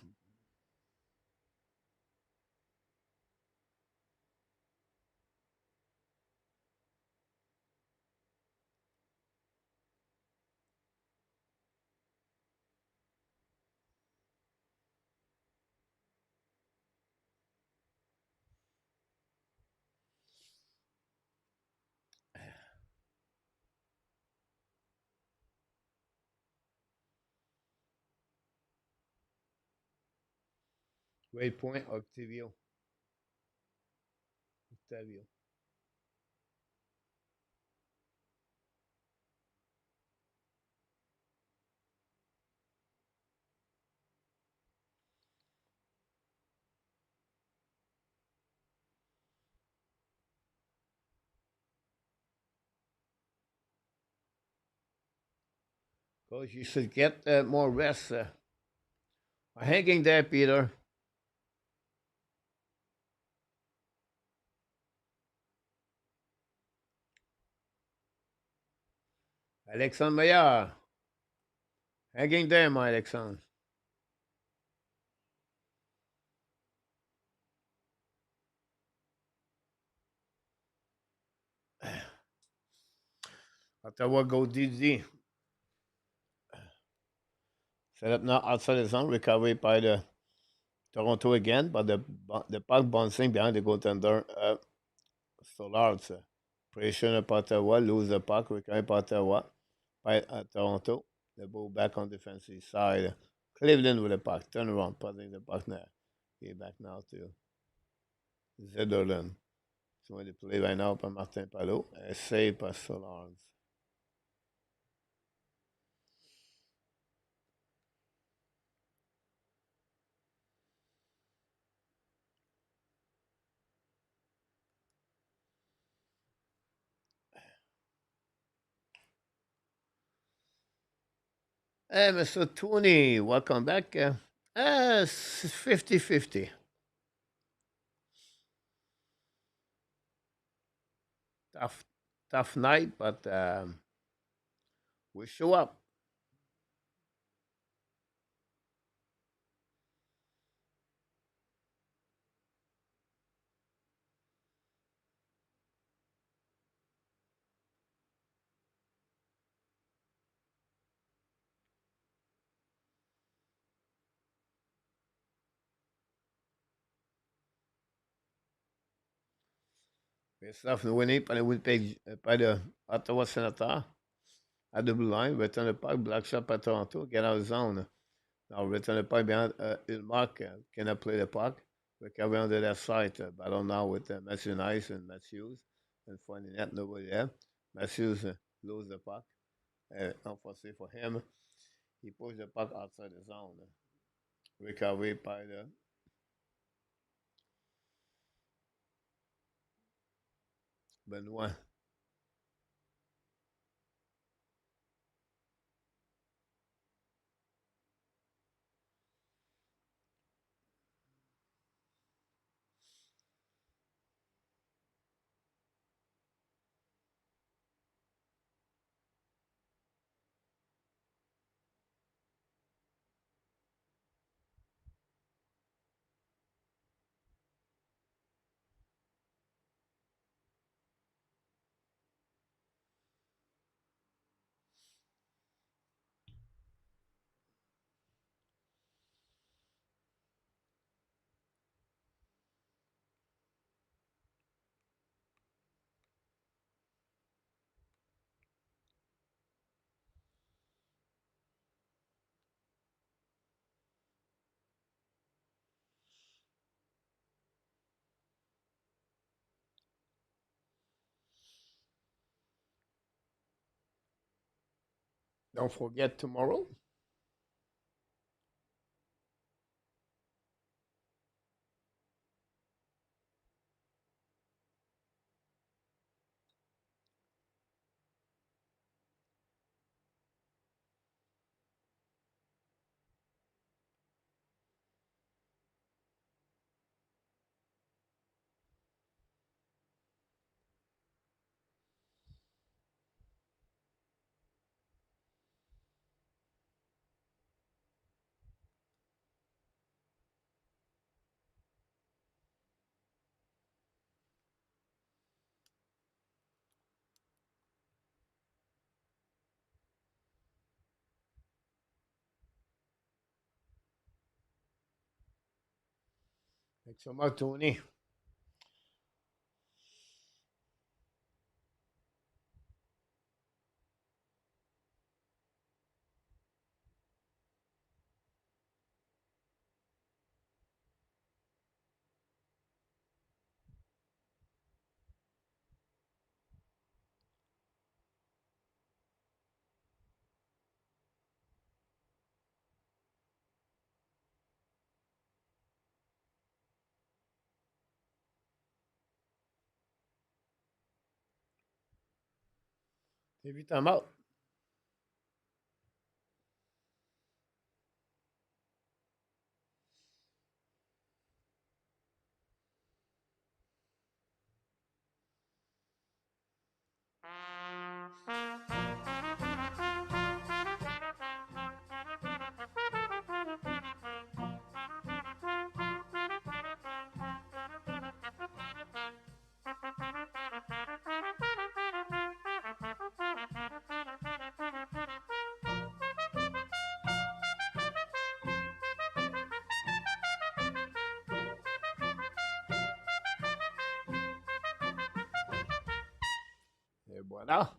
Great point, Octavio. Octavio. Coach, you should get more rest. Hanging there, Peter. Alexandre Maillard. Hanging there, my Alexandre. Ottawa go DD. Set up now outside the zone, recovery by the Toronto again, but the puck bouncing behind the goaltender. Stollards. Pressure up Ottawa, lose the puck, recovery by Ottawa by Toronto. The ball back on defensive side. Cleveland with the puck, turn around, passing the puck now. Get back now to Zetterlund. So the play right now by Martin Palot. Save by Stollards. Hey, Mr. Tony, welcome back. 50-50. Tough, tough night, but we show up. We stuff the winning, and we pay by the Ottawa Senators at the blue line, return the puck, black shot by Toronto, get out of zone. Now return the puck behind Ilmark, cannot play the puck. Recover under that side, battle now with Matthew Nice and Matthews, and finding that nobody there. Matthews lose the puck. Unfortunately for him, he pushed the puck outside the zone. Recovery by the Benoit. Don't forget tomorrow. Thanks so much, Tony. Every time out. Et voilà.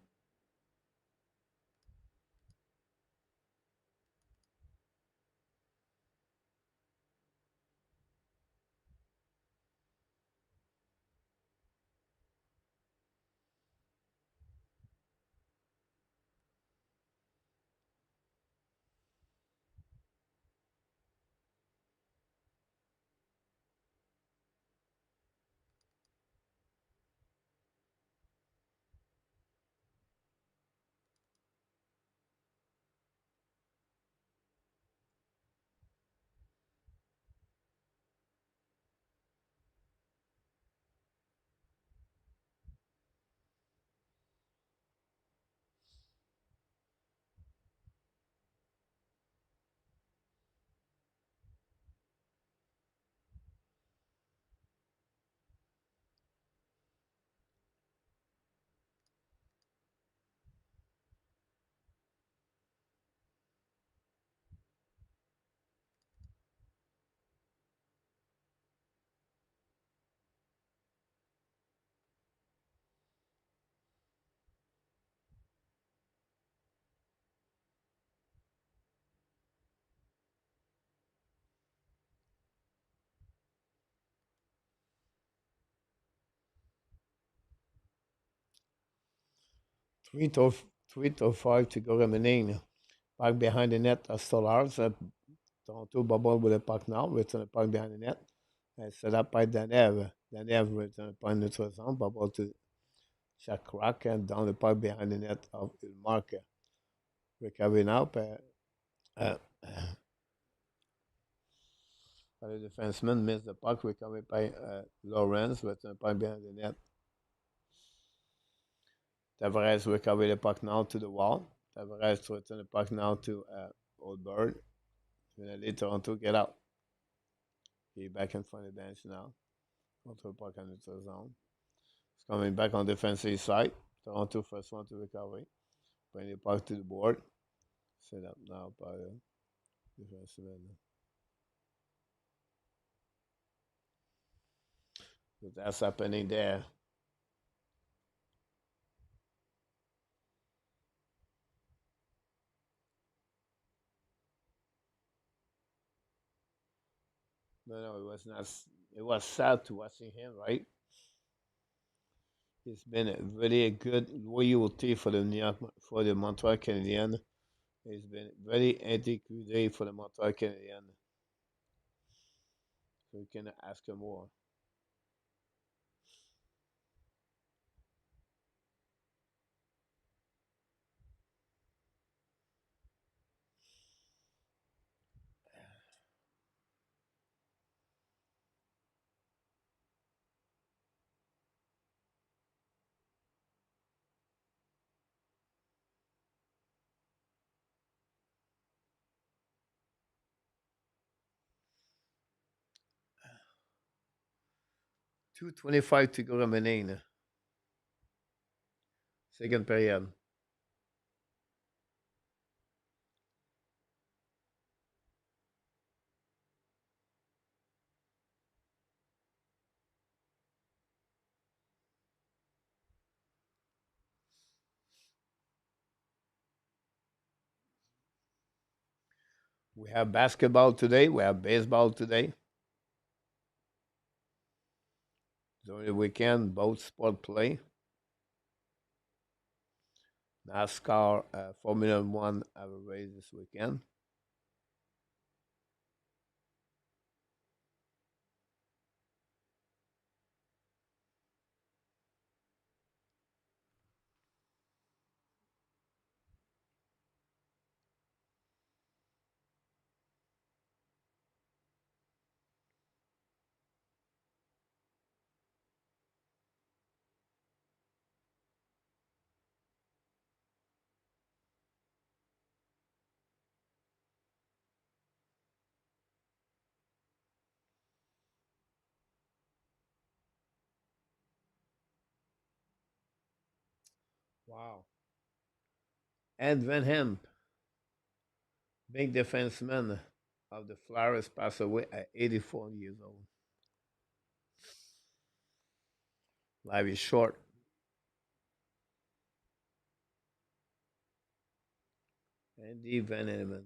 3:05 to go remaining. Puck behind the net are still ours. Toronto bubble with the puck now. Return the puck behind the net. And set up by Danev. Danev return the puck neutral zone. Bubble to Chakrak and down the puck behind the net of Ilmarka. Recovery now uh, by the defenseman. Missed the puck. Recovered by Lawrence. Return the puck behind the net. Tavares recover the puck now to the wall. Tavares return the puck now to Old Bird. Finally, Toronto get out. He back in front of the bench now. Control puck on the zone. It's coming back on defensive side. Toronto first one to recovery. Bring the puck to the board. Set up now by the defenseman. But that's happening there. No, it was not. It was sad to watching him, right? It's been a really good loyalty for the New York, for the Montreal Canadiens. It's been very integrity for the Montreal Canadiens. So we can ask him more. 2:25 to go remaining. Second period. We have basketball today. We have baseball today. During the weekend, both sport play. NASCAR Formula One have a race this weekend. Wow. Ed Van Hemp, big defenseman of the Flyers, passed away at 84 years old. Life is short. Andy Van Hemp.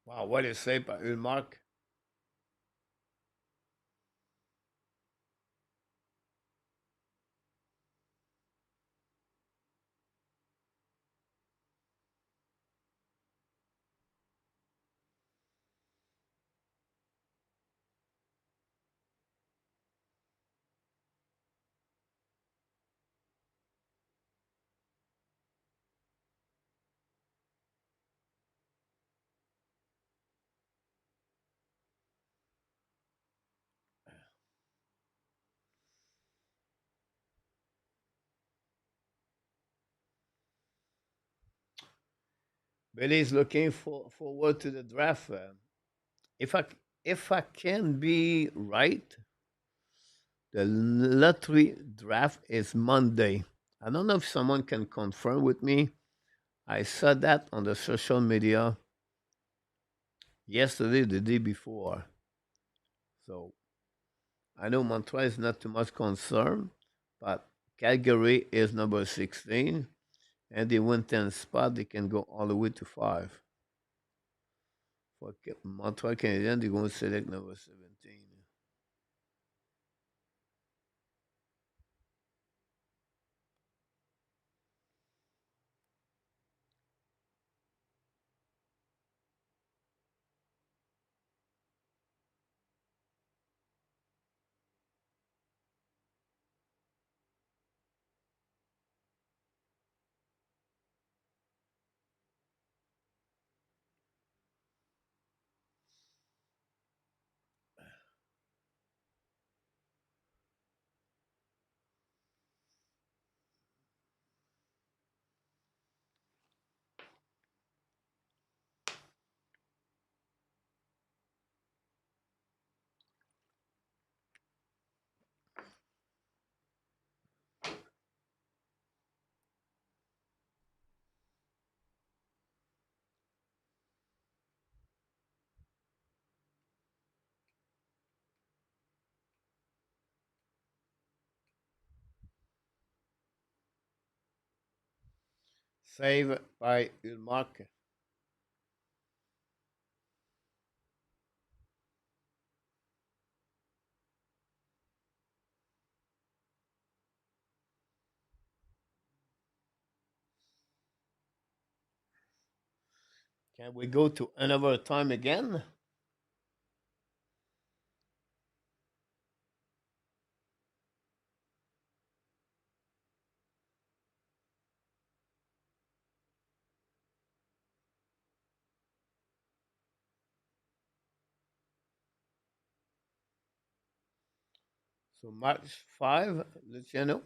Wow, what is say by Ulmark? Billy's looking forward to the draft. If I if I can be right, the lottery draft is Monday. I don't know if someone can confirm with me. I saw that on the social media yesterday, the day before. So I know Montreal is not too much concerned, but Calgary is number 16, and they win 10 spot. They can go all the way to 5. For Montreal Canadiens, they're going to select number 17. Save by Ulmark. Can we go to another time again? So March 5, Luciano.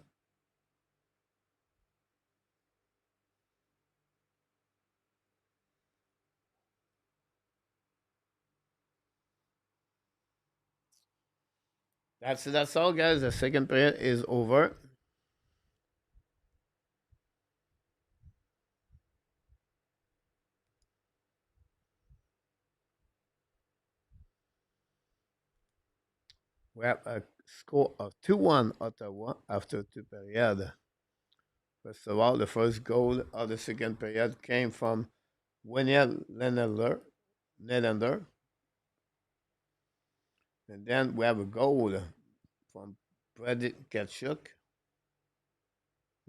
That's all, guys. The second period is over. We have a score of 2-1 Ottawa after two periods. First of all, the first goal of the second period came from William Nylander. And then we have a goal from Brady Kachuk,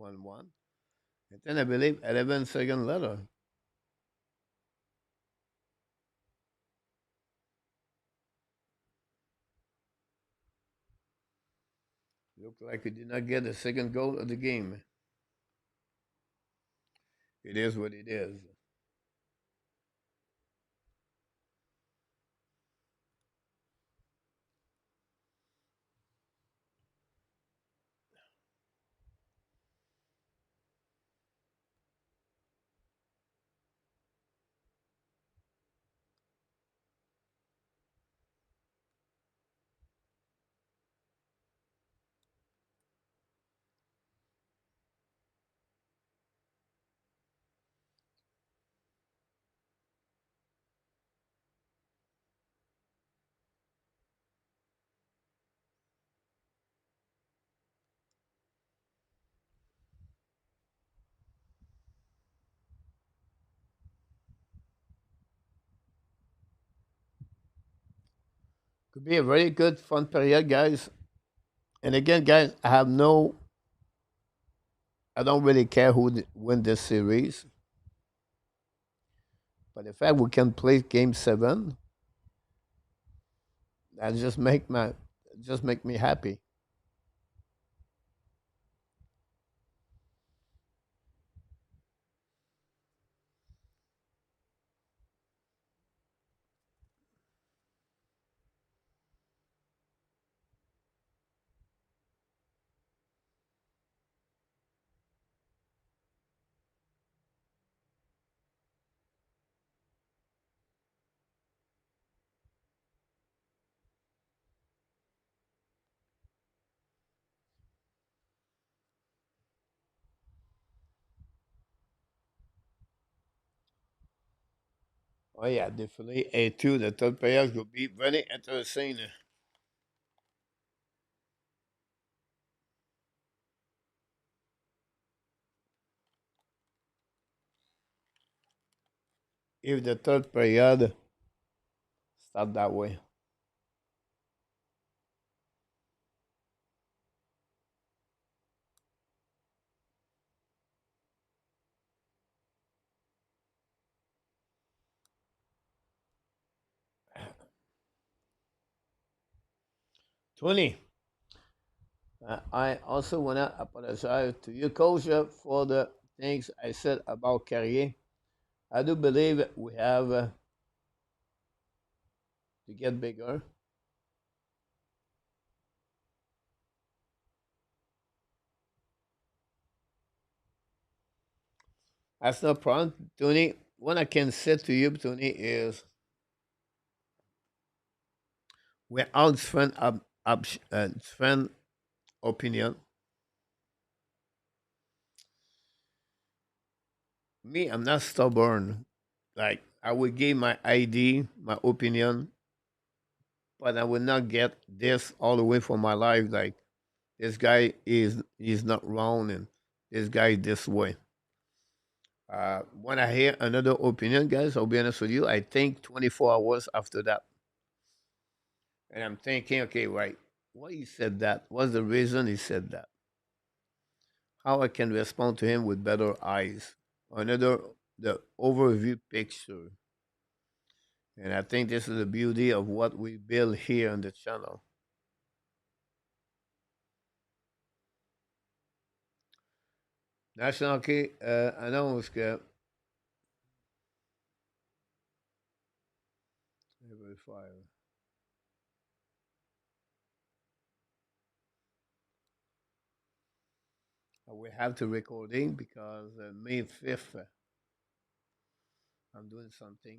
1-1. And then I believe 11 seconds later, looked like we did not get the second goal of the game. It is what it is. Could be a very good fun period, guys. And again, guys, I don't really care who win this series, but the fact we can play Game 7, that just make me happy. Oh yeah, definitely. A2, the third period will be very interesting. If the third period start that way. 20. I also want to apologize to you, coach, for the things I said about Carrier. I do believe we have to get bigger. That's no problem, Tony. What I can say to you, Tony, is without friend opinion, me, I'm not stubborn. Like, I will give my ID, my opinion, but I will not get this all the way for my life. Like, this guy is not wrong and this guy is this way. When I hear another opinion, guys, I'll be honest with you, I think 24 hours after that. And I'm thinking, okay, right, why he said that? What's the reason he said that? How I can respond to him with better eyes. Another, the overview picture. And I think this is the beauty of what we build here on the channel. National hockey, annonce que we have to recording because May 5th, I'm doing something.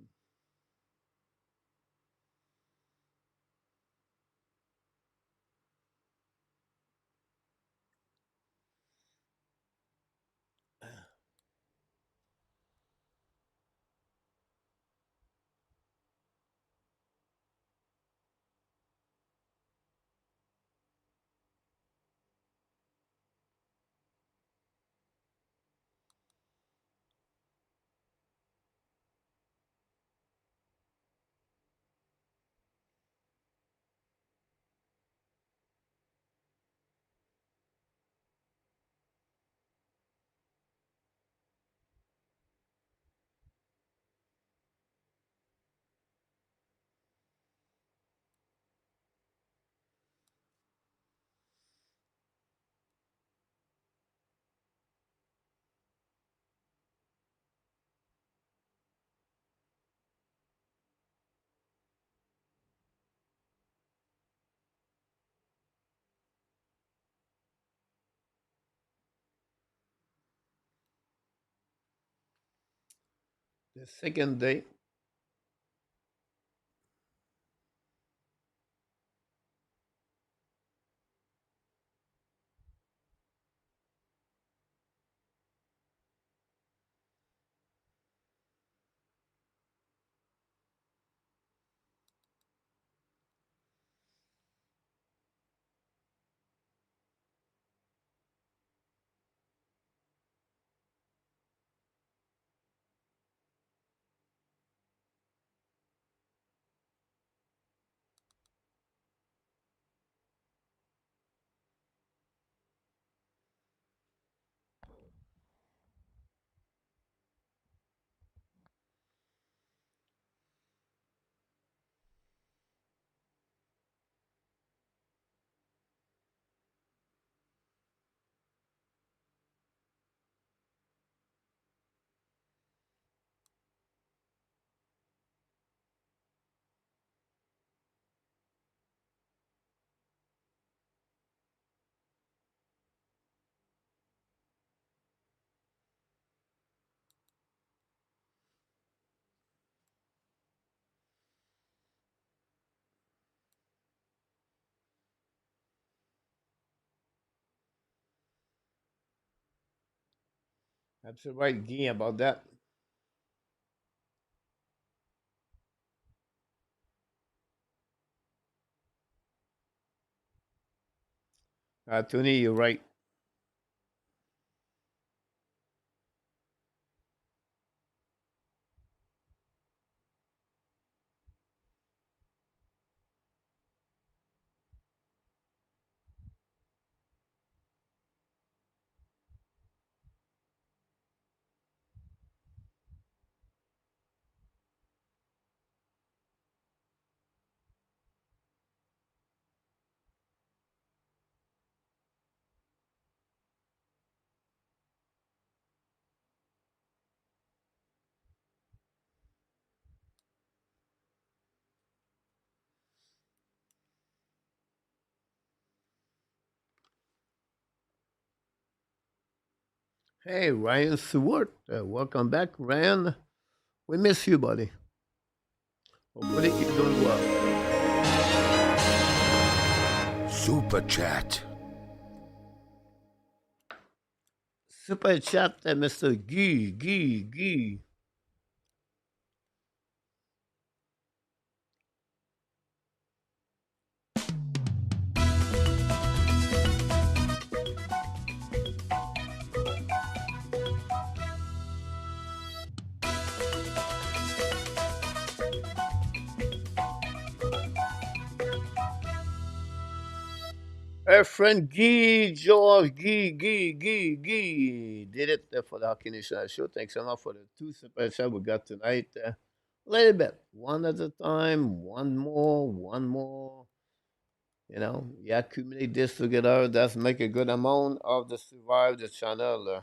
The second day, Absolutely right, Guy, about that. Tony, you're right. Hey, Ryan Stewart. Welcome back, Ryan. We miss you, buddy. Hopefully, you're doing well. Super Chat. Super chat, Mr. Guy. Our friend Guy, George, Guy. Did it for the Hockey Nation show. Thanks so much for the two super chat we got tonight. A little bit, one at a time, one more. You know, you accumulate this together, that's make a good amount of the survive the channel.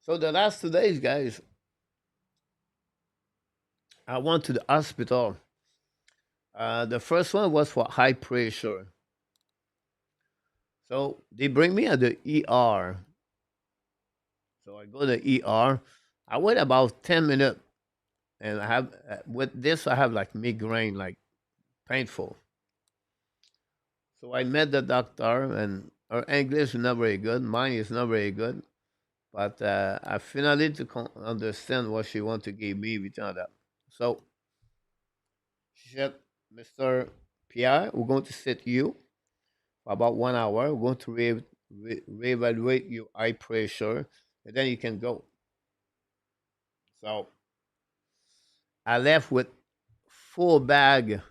So the last 2 days, guys, I went to the hospital. The first one was for high pressure. So they bring me at the ER. So I go to the ER. I wait about 10 minutes, and I have with this I have like migraine, like painful. So I met the doctor, and her English is not very good. Mine is not very good. But I finally to understand what she want to give me with that. So she said, Mr. Pierre, we're going to sit you for about 1 hour. We're going to reevaluate your eye pressure, and then you can go. So I left with full bag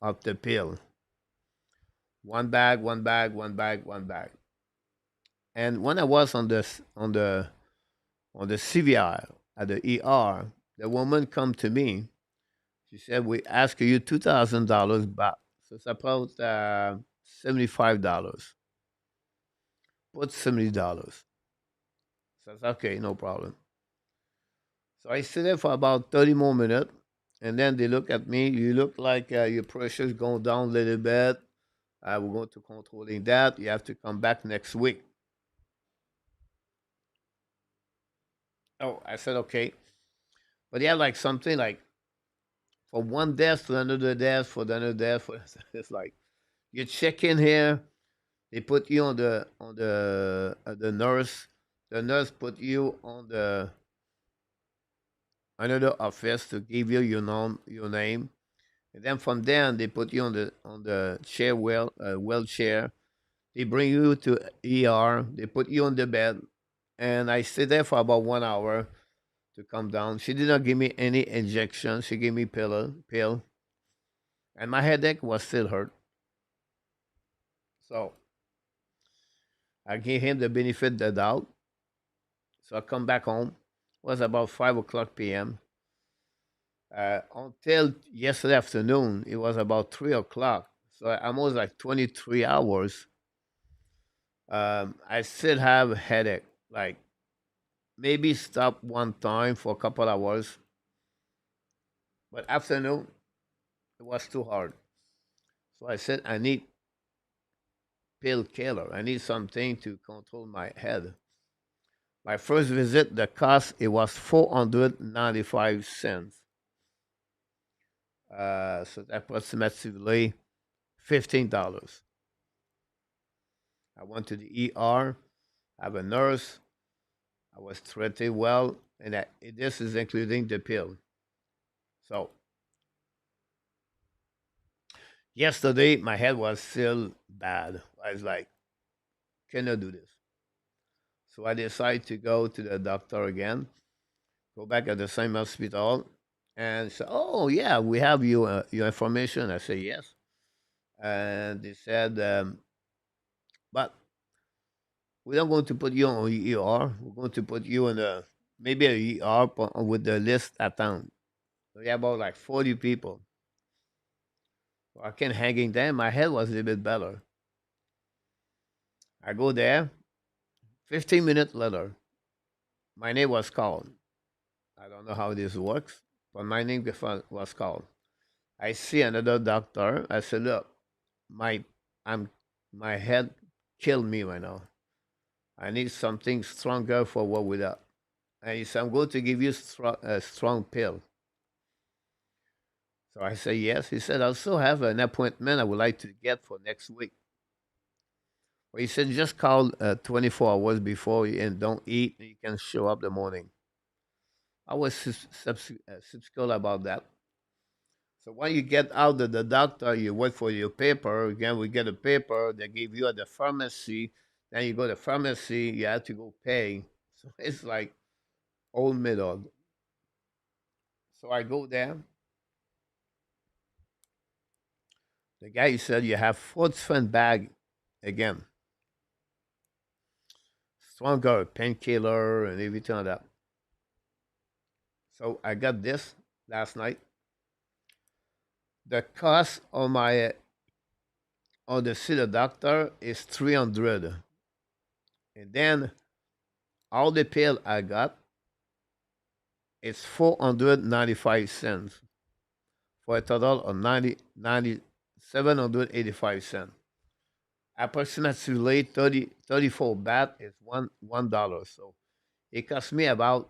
of the pill. One bag. And when I was on the CVR at the ER, the woman come to me. She said, "We ask you $2,000 back." So it's about $75. Put $70. So I said, "Okay, no problem." So I sit there for about 30 more minutes, and then they look at me. You look like your pressure's going down a little bit. We're going to controlling that. You have to come back next week. Oh, I said okay, but yeah, like something like from one desk to another desk for the another desk. For it's like you check in here. They put you on the nurse. The nurse put you on the another office to give you your name, and then from there they put you on the chair wheelchair. They bring you to ER. They put you on the bed, and I stayed there for about 1 hour to come down. She did not give me any injection. She gave me pill, and my headache was still hurt. So I gave him the benefit of the doubt. So I come back home. It was about 5 o'clock p.m. Until yesterday afternoon, it was about 3 o'clock. So I almost like 23 hours. I still have a headache. Like maybe stop one time for a couple hours, but afternoon it was too hard. So I said I need pill killer. I need something to control my head. My first visit, the cost it was $495. So approximately $15. I went to the ER. I have a nurse. I was treated well, and this is including the pill. So yesterday, my head was still bad. I was like, cannot do this. So I decided to go to the doctor again, go back at the same hospital, and say, "Oh yeah, we have your information." I say yes, and they said, "But we're not going to put you on ER. We're going to put you in a maybe a ER with the list attend." So we have about like 40 people. So I can't hanging there. My head was a little bit better. I go there. 15 minutes later, my name was called. I don't know how this works, but my name was called. I see another doctor. I said, "Look, my I'm my head killed me right now. I need something stronger for what without." And he said, "I'm going to give you a strong pill." So I said, "Yes." He said, "I also have an appointment I would like to get for next week." Well, he said, "Just call 24 hours before and don't eat. And you can show up the morning." I was skeptical about that. So when you get out of the doctor, you wait for your paper. Again, we get a paper they give you at the pharmacy. Then you go to the pharmacy, you have to go pay. So it's like old middle. So I go there. The guy said you have 4 different bag again, stronger painkiller and everything like that. So I got this last night. The cost on the see the doctor is 300, and then all the pill I got is 495 cents for a total of 785 cents. Approximately 34 baht is $1. So it cost me about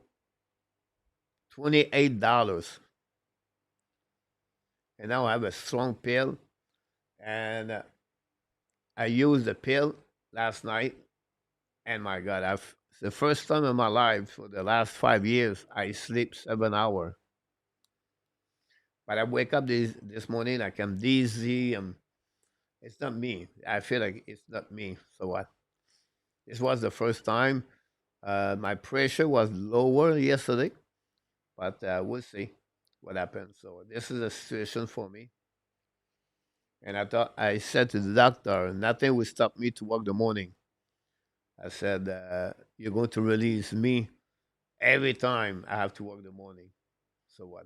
$28. And now I have a strong pill. And I used the pill last night. And my God, it's the first time in my life for the last 5 years I sleep 7 hours. But I wake up this morning like I'm dizzy. It's not me. I feel like it's not me. So what? This was the first time. My pressure was lower yesterday, but we'll see what happens. So this is a situation for me. And I said to the doctor, nothing will stop me to work the morning. I said, you're going to release me every time I have to work the morning. So what?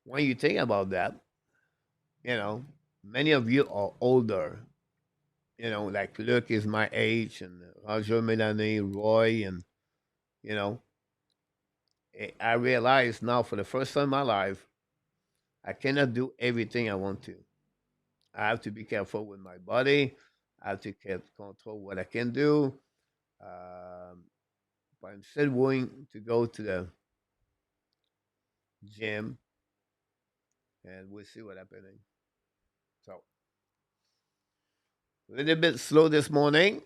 When you think about that, you know, many of you are older. Like Luke is my age, and Roger, Melanie, Roy, and you know, I realize now for the first time in my life, I cannot do everything I want to. I have to be careful with my body. I have to control what I can do. Um, but I'm still willing to go to the gym, and we'll see what happens. So a little bit slow this morning,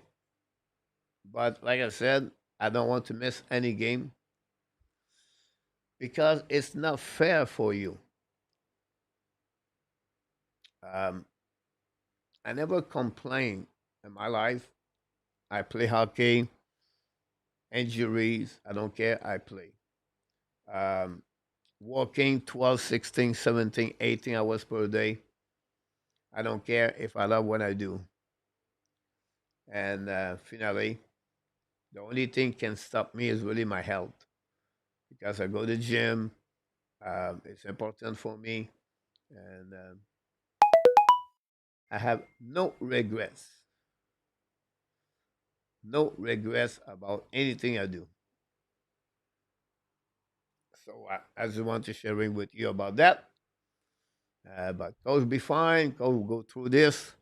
but like I said, I don't want to miss any game because it's not fair for you. Um, I never complain in my life. I play hockey, injuries, I don't care, I play. Um, Working 12, 16, 17, 18 hours per day, I don't care if I love what I do. And finally, the only thing can stop me is really my health because I go to the gym. It's important for me, and I have no regrets about anything I do. So I just want to sharing with you about that. But coach be fine. Coach will go through this.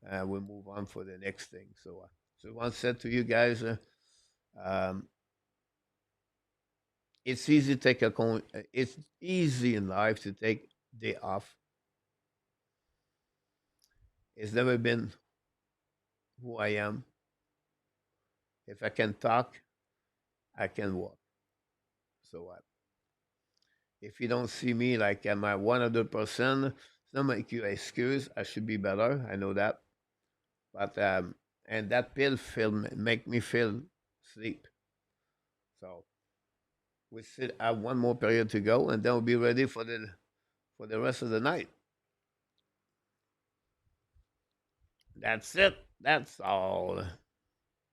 We'll move on for the next thing. So once said to you guys, um, it's easy to take it's easy in life to take day off. It's never been who I am. If I can talk, I can walk. So what? If you don't see me like I'm at 100%, it's not make you excuse. I should be better. I know that. But and that pill feel make me feel sleep. So we still have one more period to go, and then we'll be ready for the rest of the night. That's it. That's all.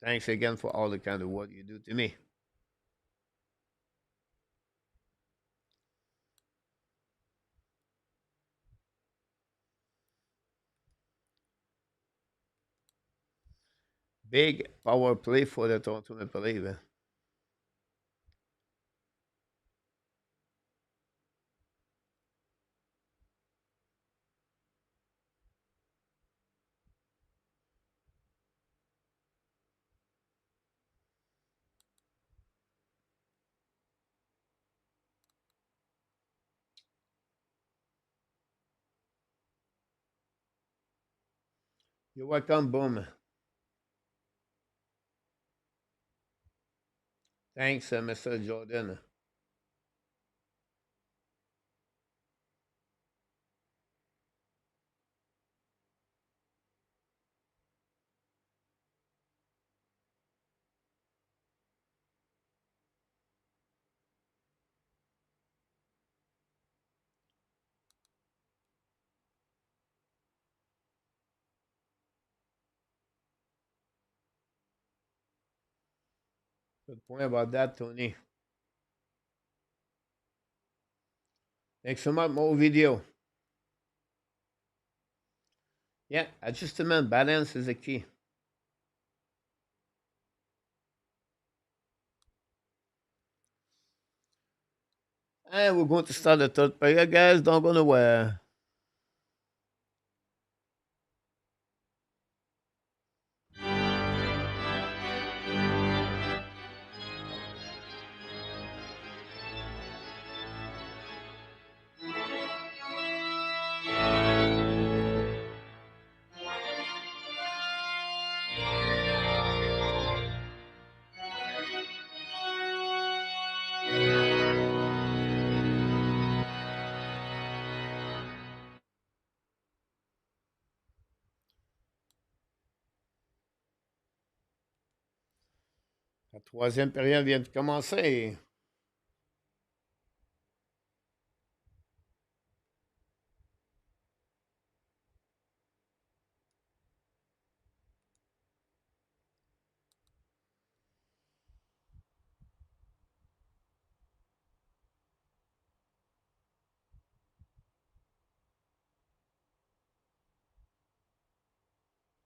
Thanks again for all the kind of work you do to me. Big power play for the Toronto Maple Leafs. You're welcome, Boom. Thanks, Mr. Jordan. Good point about that, Tony. Thanks so much. More video. Yeah, adjustment balance is the key. And we're going to start the third period, guys. Don't go nowhere. La troisième période vient de commencer.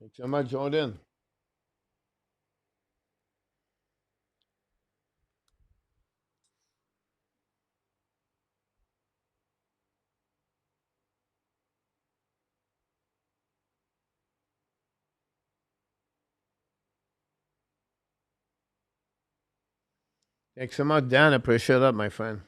Thanks so much, Jordan. Thanks so much, Dan. Appreciate that, my friend.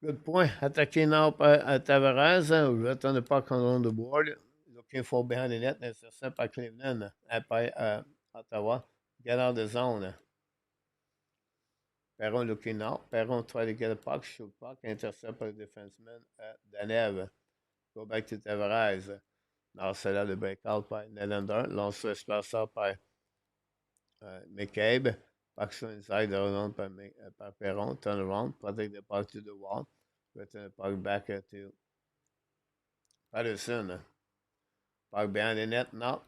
Good point. Attacking now by Tavares. Return the puck on the board. Looking for behind the net. Intercept by Cleveland. By Ottawa. Get out of the zone. Perron looking out. Perron try to get a puck. Shoot puck. Intercept by the defenseman. Danev. Go back to Tavares. Now c'est là le breakout by Nylander. Lance espace out by McCabe. Puck show inside the run by Perron. Turn around. Protect the puck to the wall. Return the puck back to Patterson. Puck behind the net now.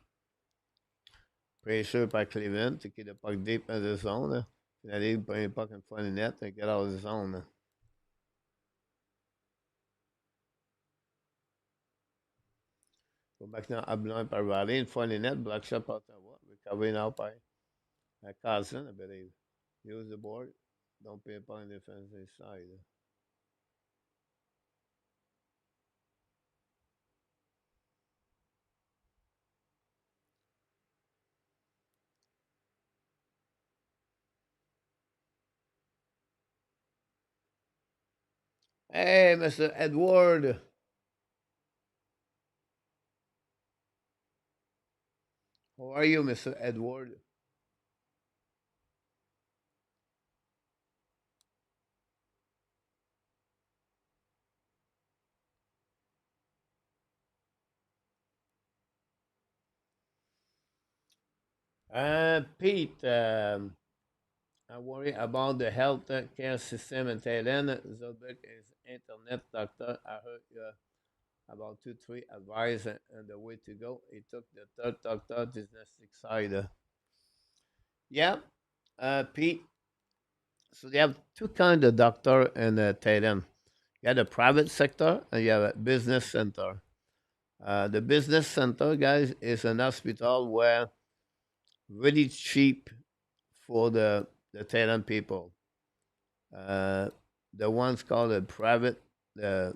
Pressure by Cleveland to keep the puck deep in the zone. Finally, bring the puck in front of the net and get out of the zone. Go back now, Ablon by Riley in front of the net. Block shot by Ottawa. Recovery now by Carlson, I believe. Use the board. Don't pay upon the defensive side. Hey, Mr. Edward. How are you, Mr. Edward? Pete, I worry about the health care system in Thailand. Zobek is internet doctor. I heard about two, three advice and the way to go. He took the third doctor, diagnostic side. Yeah, Pete. So they have two kind of doctor in Thailand. You have the private sector and you have a business center. The business center, guys, is an hospital where really cheap for the Thailand people. Uh, the ones called the private, the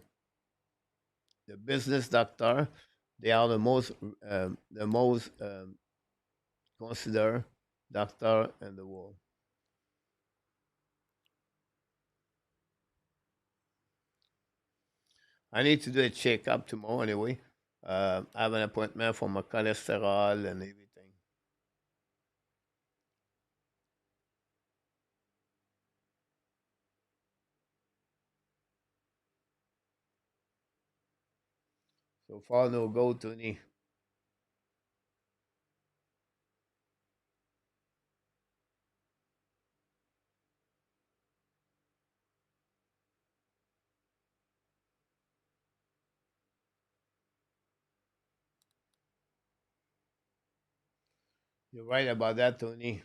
the business doctor, they are the most considered doctor in the world. I need to do a checkup tomorrow anyway. I have an appointment for my cholesterol and everything. So far, no go, Tony. You're right about that, Tony.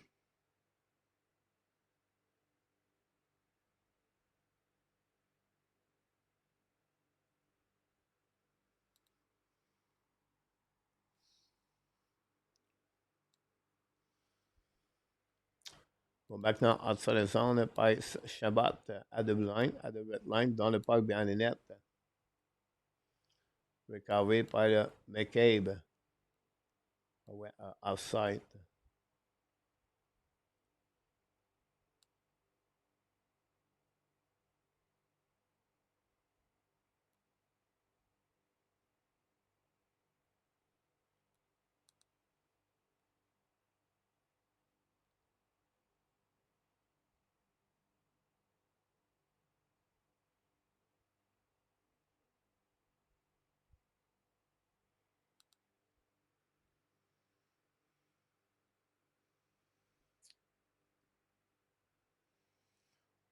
Bon, maintenant, entre les zones, par Shabbat, à the red line, dans le parc behind the net, recovery by the McCabe, outside.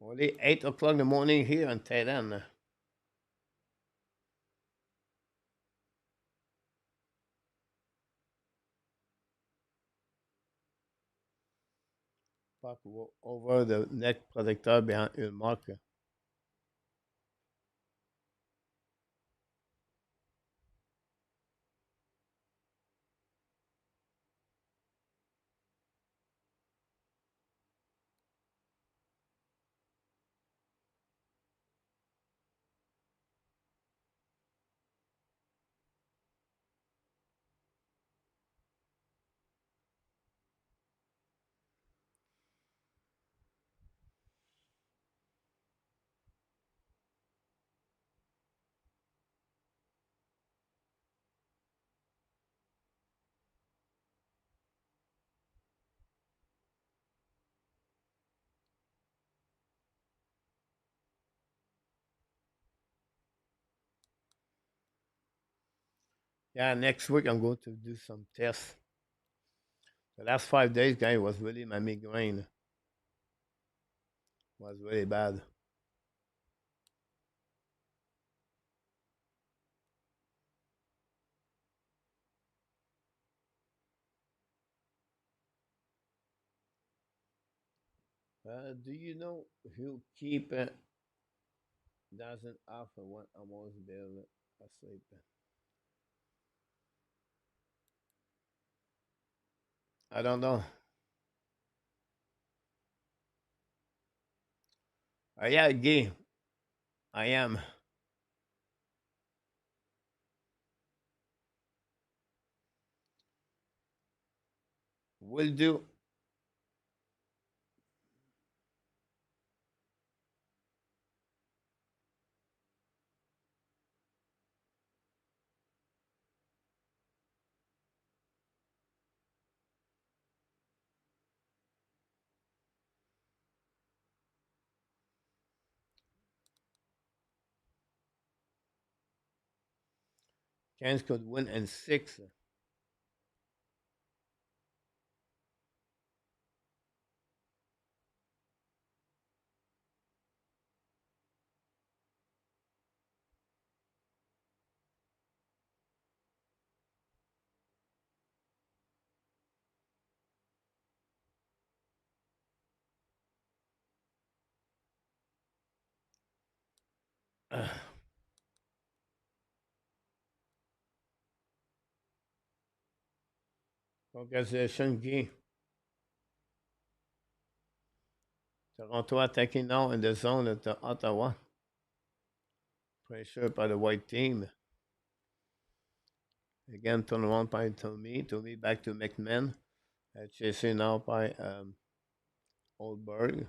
Only 8 o'clock in the morning here in Thailand. Park over the neck protector behind une marque. Yeah, next week I'm going to do some tests. The last 5 days, guys, was really my migraine was really bad. Do you know who keep doesn't offer when almost barely asleep? I don't know. Yeah, gay. I am. Will do. Canes could win in six. Congratulations, Guy. Toronto attacking now in the zone at Ottawa. Pressure by the white team. Again, turn around by Tommy. Tommy back to McMahon. Chasing now by Oldberg.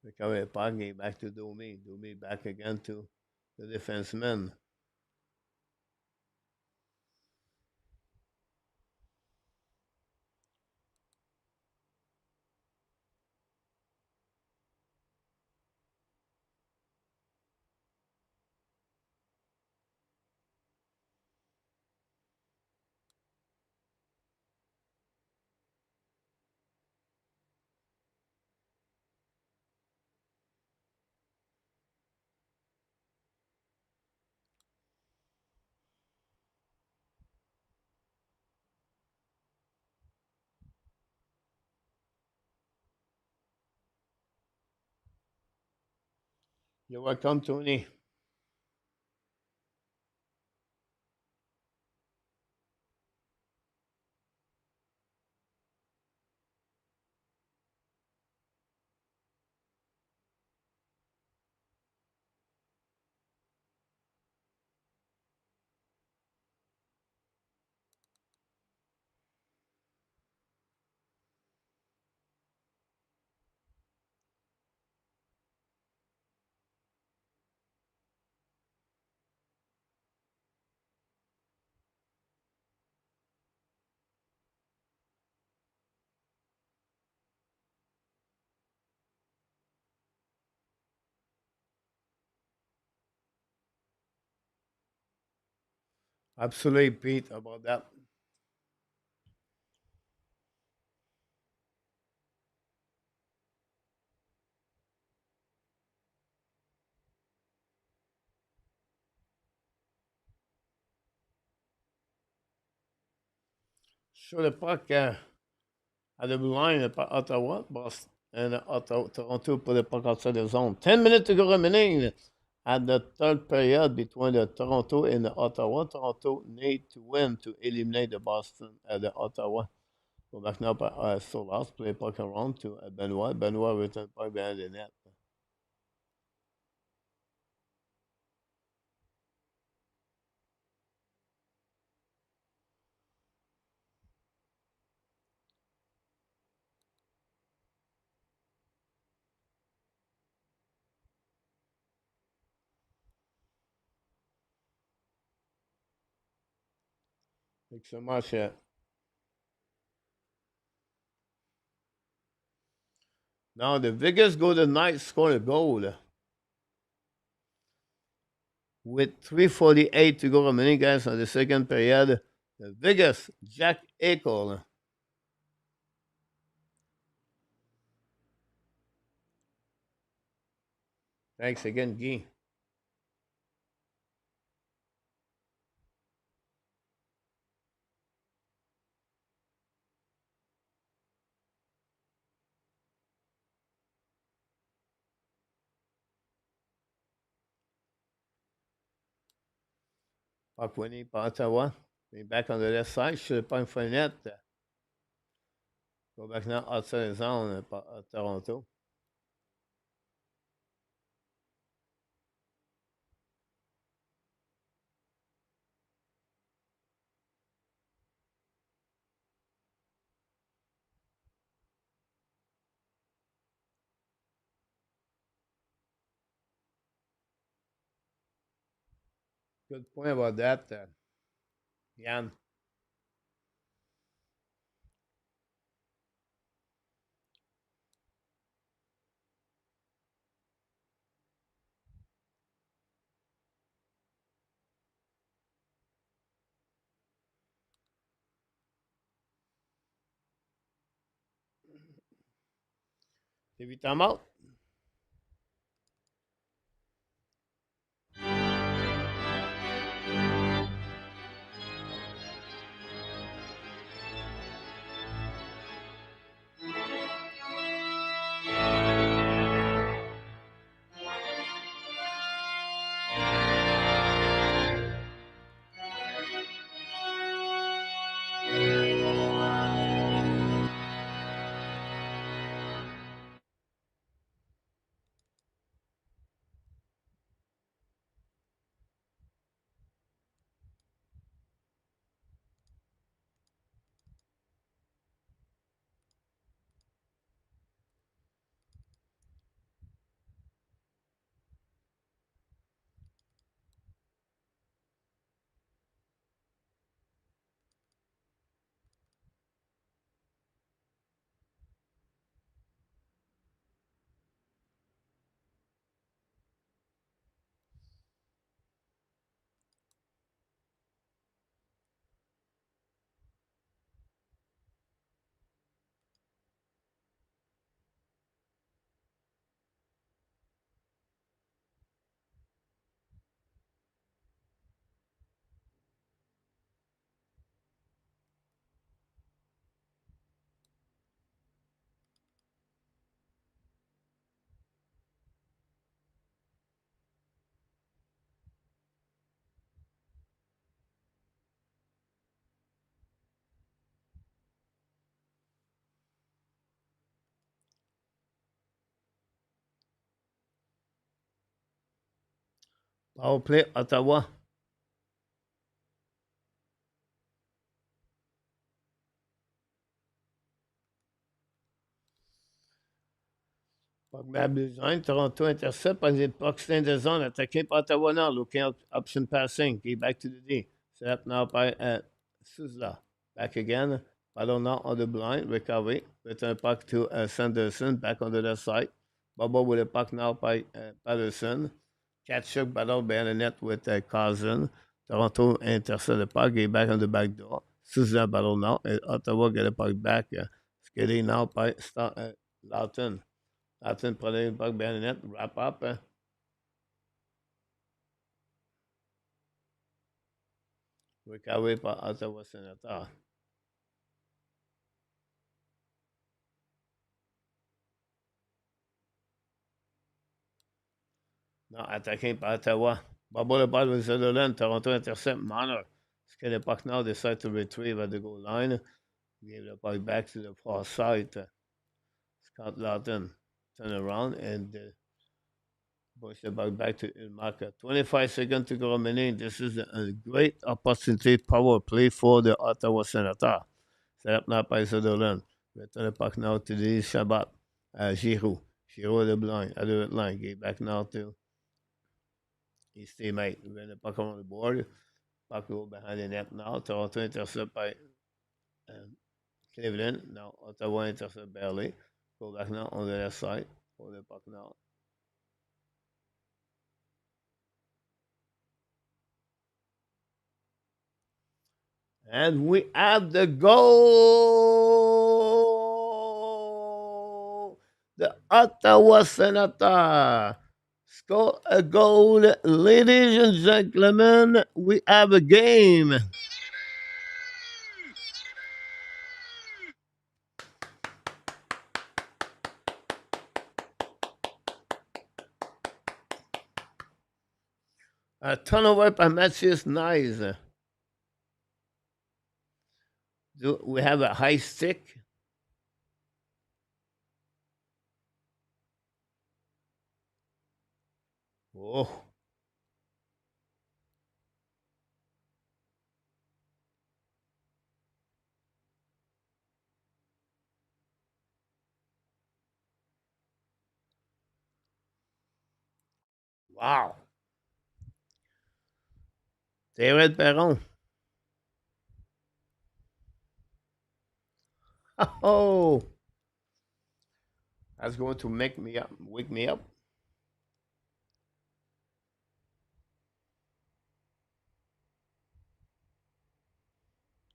Recovery Poggy back to Domi. Domi back again to the defenseman. You're welcome, Tony. Absolutely, Pete, about that. Sur le puck à the blue line, Ottawa, Boston, and Toronto put the puck outside the zone. 10 minutes to go remaining at the third period between the Toronto and the Ottawa. Toronto need to win to eliminate the Boston and the Ottawa. Go back now by Solas, play puck around to Benoit. Benoit return puck behind the net. Thanks so much. Now the Vegas Golden Knights score a goal with 3:48 to go remaining, guys, on the second period. The Vegas Jack Eichel. Thanks again, Guy. Puck winning by Ottawa. Being back on the left side, should have point for the net. Go back now outside the zone Toronto. Good point about that, Jan. TV timeout. Power play, Ottawa. Puck back behind. Toronto intercept as the puck stay in the zone. Attaqué par Ottawa now. Looking out option passing. Get back to the D. Set up now by Suzla. Back again. Ballon now on the blind. Recovery. Return puck to Sanderson. Back on the left side. Bubba with the puck now by Patterson. Catch-up battle behind the net with Cousin. Toronto intercept the puck. Get back on the back door. Suzla battle now. And Ottawa get the puck back. Skating now by Lawton. Lawton prenait le puck behind the net. Wrap up. Recovery par Ottawa Senators. Non, attaqué par Ottawa. Bubba le ball with Sutherland. Toronto intercept Marner. Skate the puck now. Decide to retrieve at the goal line. Give the puck back to the far side. Scott Lawton turn around and push the puck back to Ilmaka. 25 seconds to go remaining. This is a great opportunity power play for the Ottawa Senators. Set up now by Sutherland. Return the puck now to the Shabbat. Giroux. Giroux the blind. At the red line. Get back now to his teammate. When the puck on the board. Puck go behind the net now. Toronto intercept by Cleveland. Now Ottawa intercept barely. Go back now on the left side. Hold the puck now. And we have the goal. The Ottawa Senators score a goal. Ladies and gentlemen, we have a game. A turnover by Matthews. Nice. Do we have a high stick? Oh. Wow. David Perron. Oh. That's going to make me up, wake me up.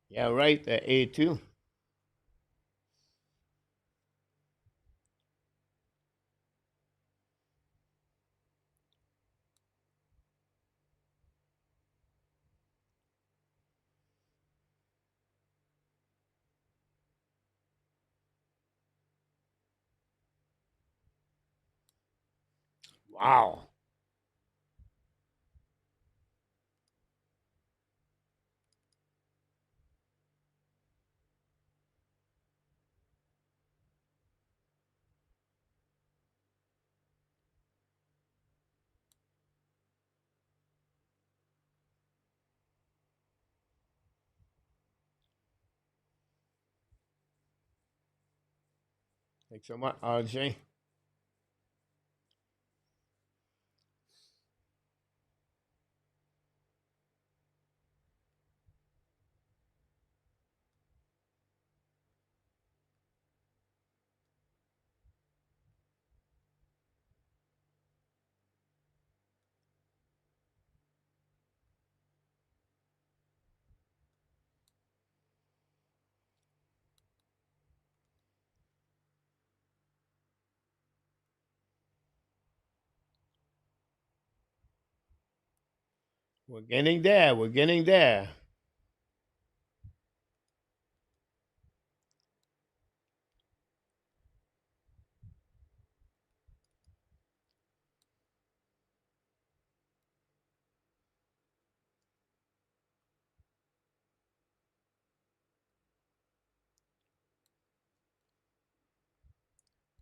Yeah, right. A2. Wow. Thanks so much, RJ. We're getting there. We're getting there.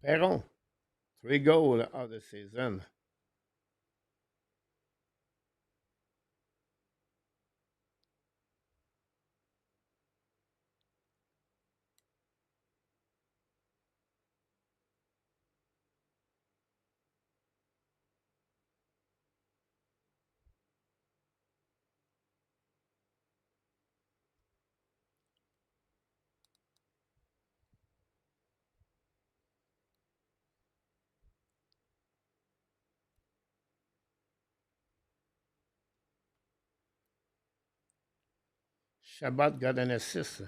Perron, 3 goals of the season. Shabbat got an assist.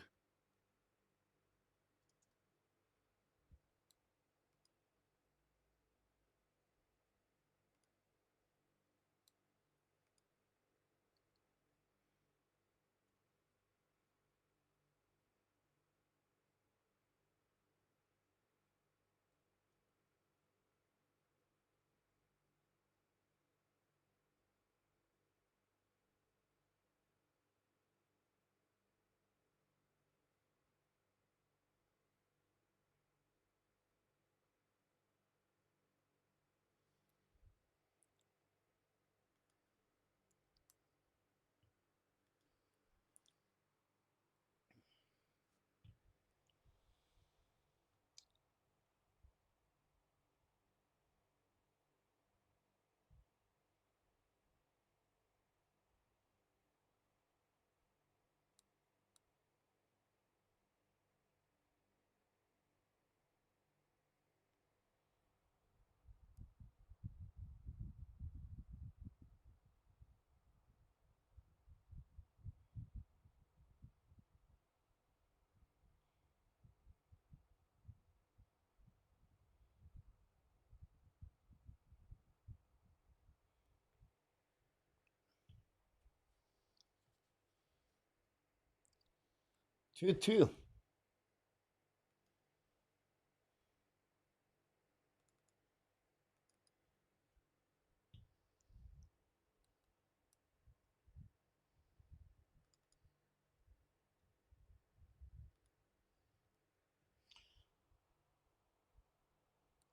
Two.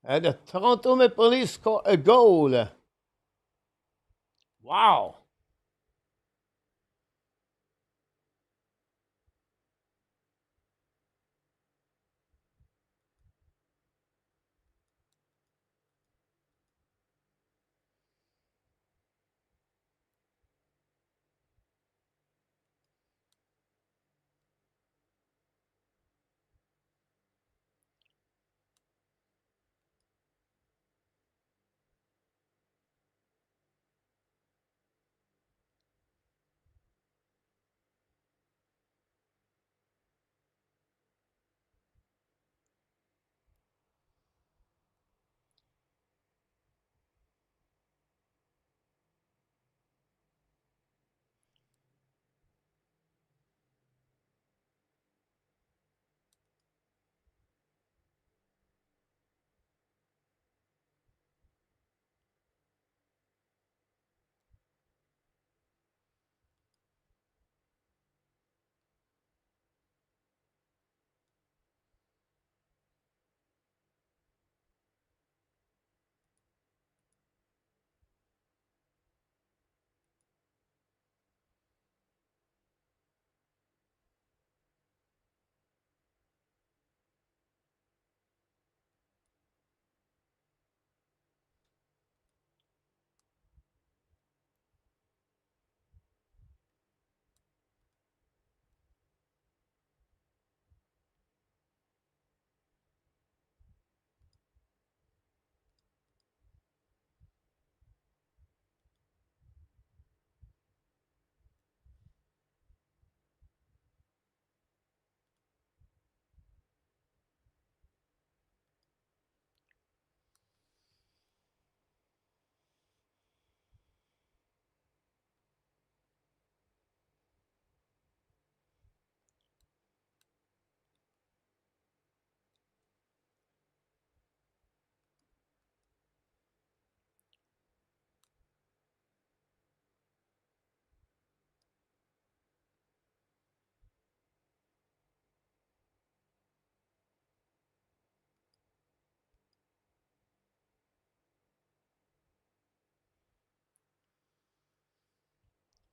The Toronto Maple Leafs score a goal. Wow.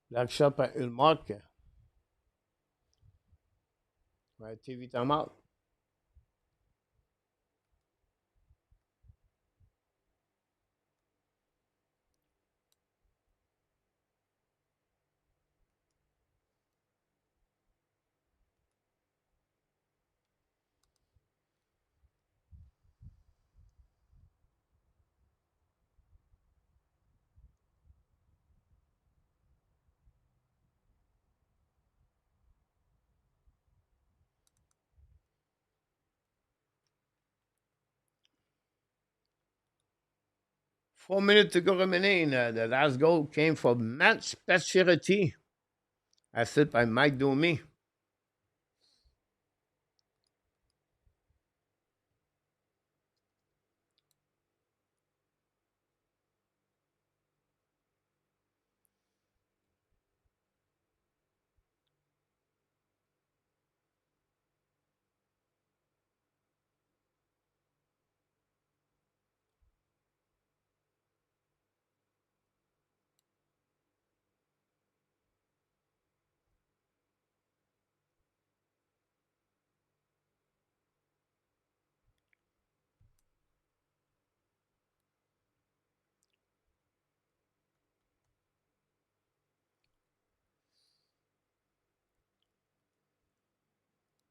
Black shot par Ulmark. Ouais, TV timeout. Four minutes to go remaining. The last goal came from Matt Pacioretty, assisted by Mike Domi.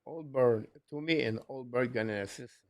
Oldberg, to me, and Oldberg got an assist.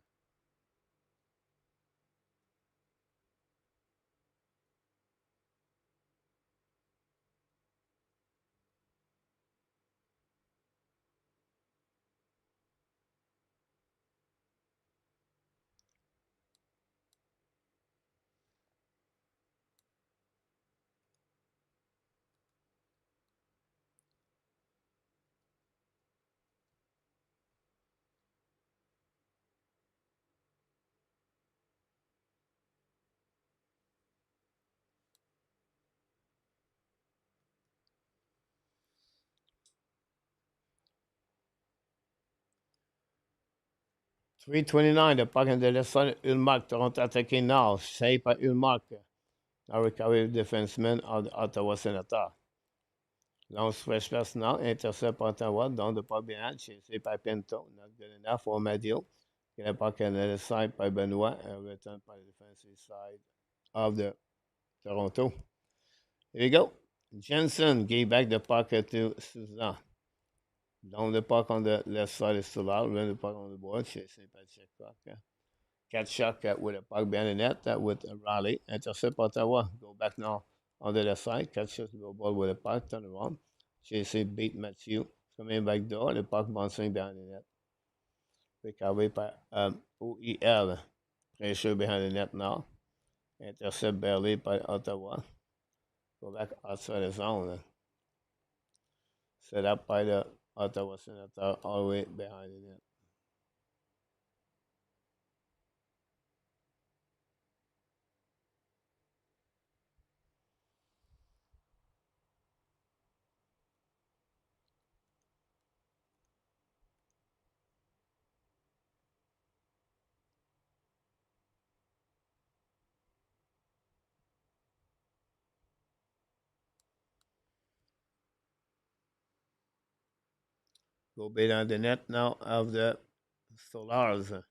.329, the puck on the left side, Ulmark, Toronto attacking now. Saved by Ulmark. Now recovery defenseman of the Ottawa Senators. Long stretch pass now, intercept par Ottawa, down the puck behind, chasé par Pinto. Not good enough for Madio. Get a puck on the other side by Benoit, and return by the defensive side of the Toronto. Here we go. Jensen gave back the puck to Susan. Down the puck on the left side is still out. Run the puck on the board. Chasé par Chekhov. Catch shot with a puck behind the net with a rally. Intercept Ottawa. Go back now on the left side. Catch shot go ball with a puck. Turn around. Chasé beat Matthew. Coming back door. The puck bouncing behind the net. Recovery by OEL. Pressure behind the net now. Intercept barely by Ottawa. Go back outside the zone. Set up by the Ottawa Senator all the way behind the net. Go behind the net now of the Stolars.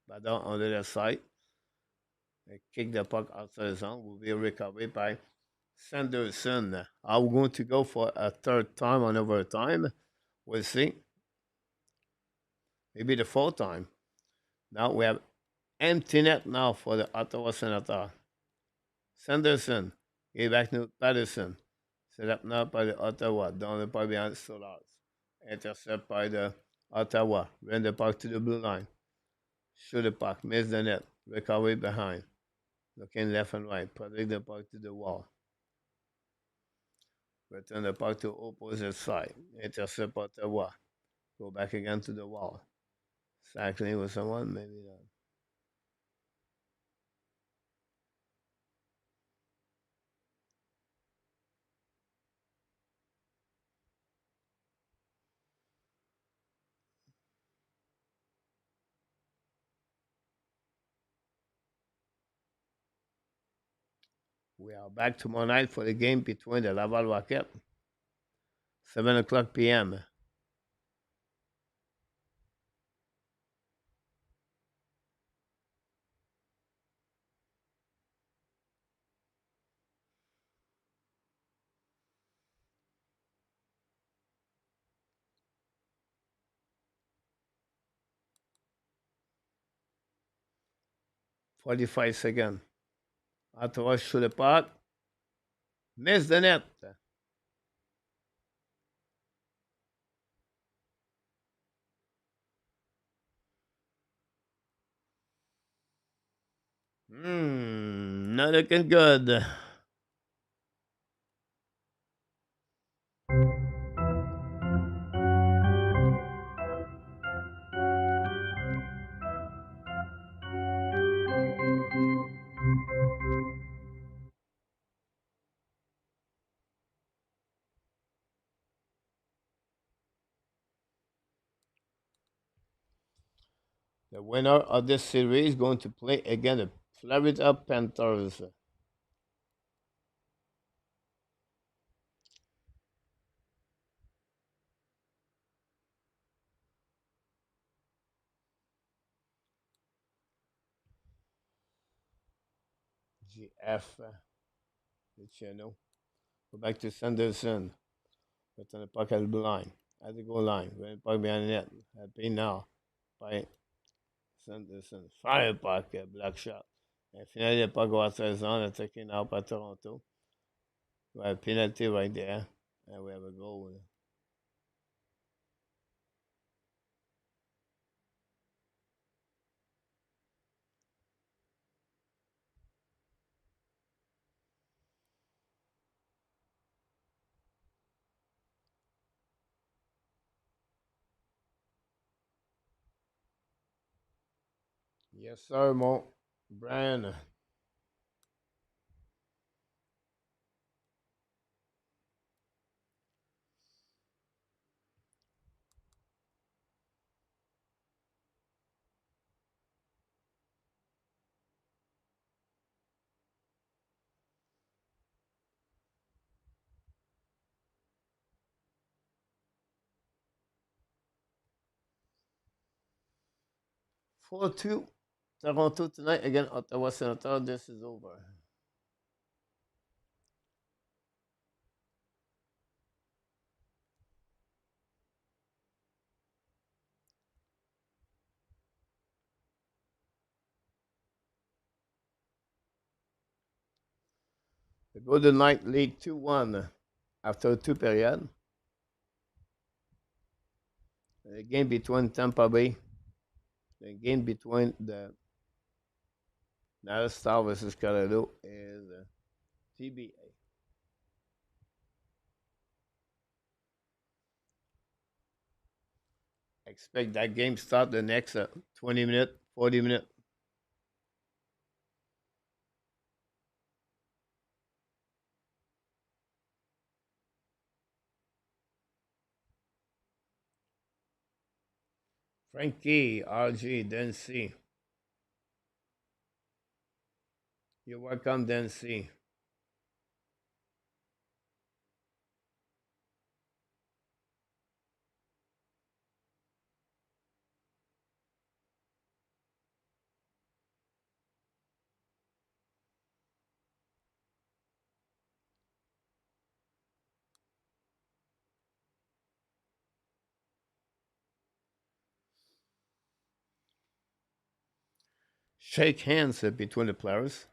But down on the left side. They kick the puck outside the zone. Will be recovered by Sanderson. Are we going to go for a third time on overtime? We'll see. Maybe the fourth time. Now we have empty net now for the Ottawa Senators. Sanderson. Give back to Patterson. Set up now by the Ottawa. Down the puck behind the Stolars. Intercept by the Ottawa. Run the puck to the blue line. Shoot the puck. Miss the net. Recovery behind. Looking left and right. Protect the puck to the wall. Return the puck to opposite side. Intercept Ottawa. Go back again to the wall. Cycling with someone, maybe not. We are back tomorrow night for the game between the Laval Rocket 7 o'clock p.m. 45 seconds. Ottawa shoot the puck. Miss the net. Not looking good. The winner of this series is going to play against the Florida Panthers. GF, the channel. Go back to Sanderson. Put on the puck at the blue line. At the goal line. When the puck behind the net. Happy now. By Sanderson. Fire puck, black shot. And finally, the puck go outside zone. Attacking now by Toronto. We have a penalty right there. And we have a goal. Yes, sir, Mo. Brian. Four two, Toronto tonight against Ottawa Senators. This is over. The Golden Knight lead 2-1 after two periods. The game between Tampa Bay, the game between the Dallas Star versus Colorado is TBA. Expect that game start the next 20 minutes, 40 minutes. Frankie, RG, Dancy. You're welcome, Dancy. Shake hands between the players.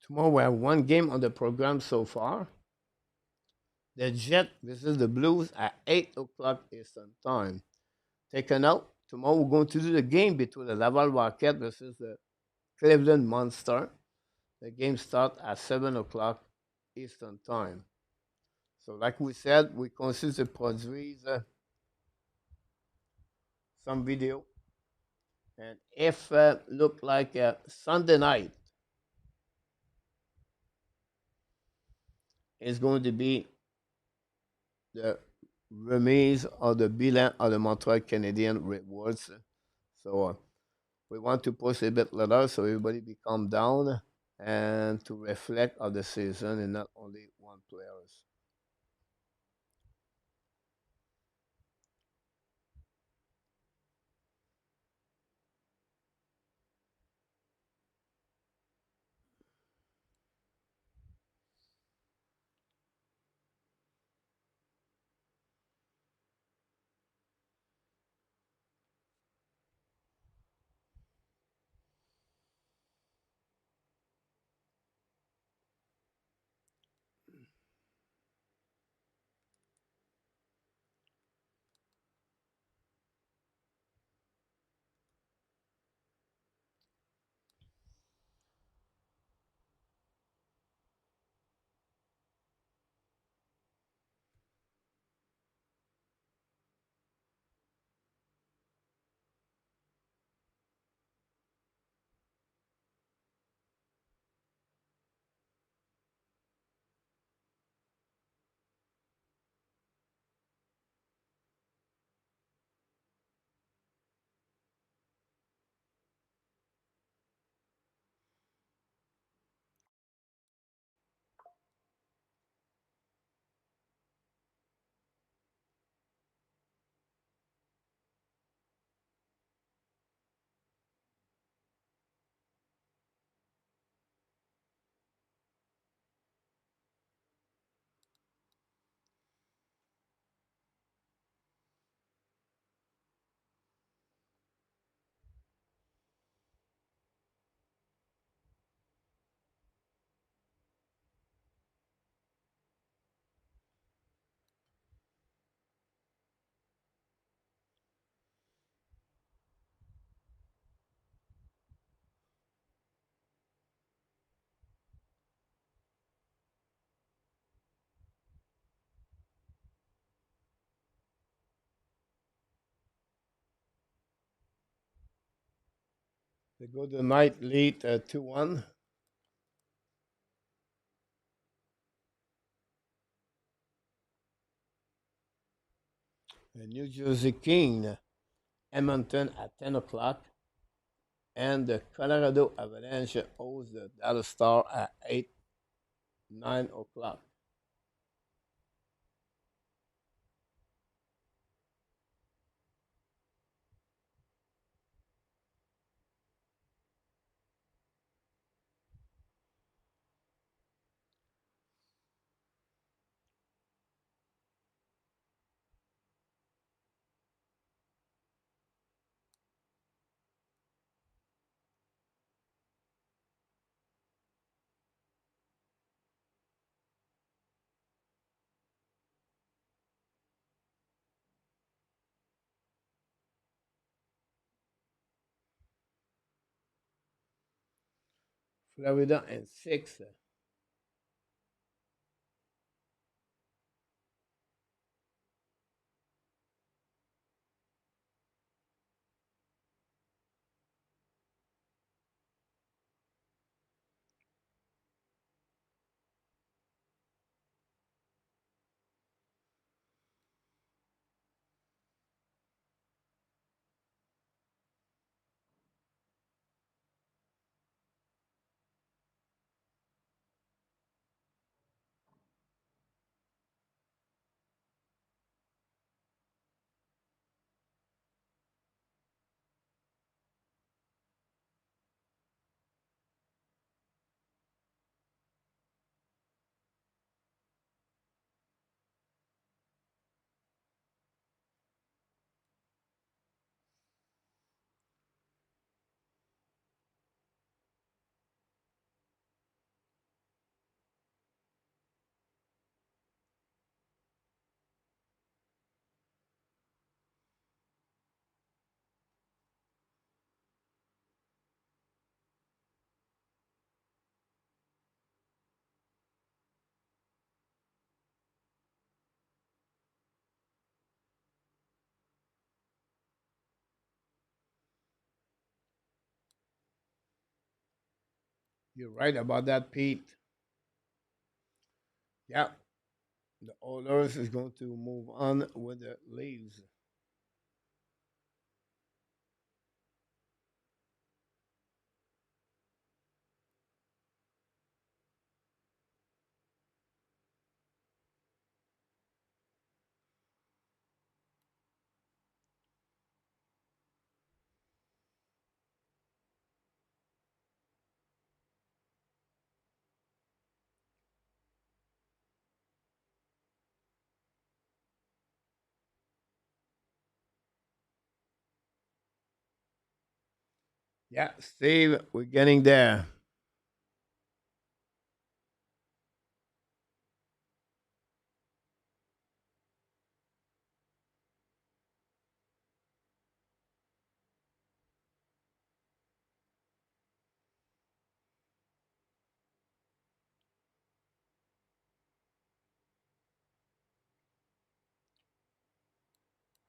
Tomorrow we have one game on the program so far. The Jet versus the Blues at 8 o'clock Eastern Time. Take a note. Tomorrow we're going to do the game between the Laval Rocket versus the Cleveland Monster. The game starts at 7 o'clock Eastern Time. So, like we said, we consist to produce some video. And if look like Sunday night is going to be the remise of the bilan of the Montreal Canadiens rewards. So we want to push a bit later so everybody be calm down and to reflect on the season and not only one players. They go the night lead 2-1. The New Jersey King, Edmonton at 10 o'clock. And the Colorado Avalanche hosts the Dallas Star at 8, 9 o'clock. Florida and 6. You're right about that, Pete. Yeah, the Oilers is going to move on with the Leaves. Yeah, Steve, we're getting there.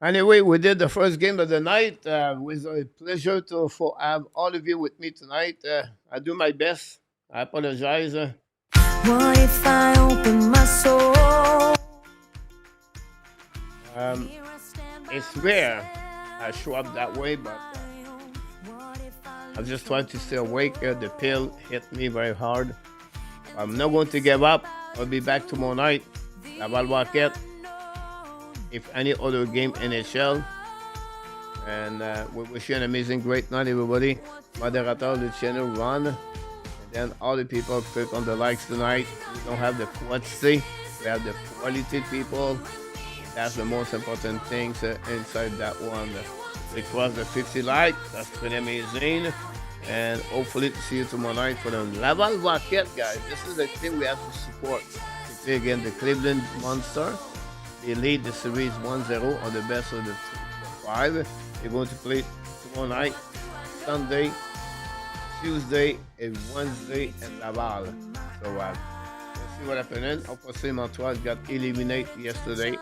Anyway, we did the first game of the night. With a pleasure to for have all of you with me tonight. I do my best. I apologize. What if I open my soul? Um, it's rare I show up that way, but I'm just trying to stay awake. The pill hit me very hard. I'm not going to give up. I'll be back tomorrow night. Laval Rocket. If any other game NHL. And we wish you an amazing, great night, everybody. Moderator Luciano, Ron. And then all the people click on the likes tonight. We don't have the quantity, we have the quality people. That's the most important things inside that one. We cross the 50 likes. That's pretty amazing. And hopefully to see you tomorrow night for the Laval Rocket, guys. This is the thing we have to support. To play again the Cleveland Monster. They lead the series 1-0 on the best of the 5. They're going to play tomorrow night, Sunday, Tuesday, and Wednesday in Laval. So we'll see what happens. Obviously, Montreal got eliminated yesterday.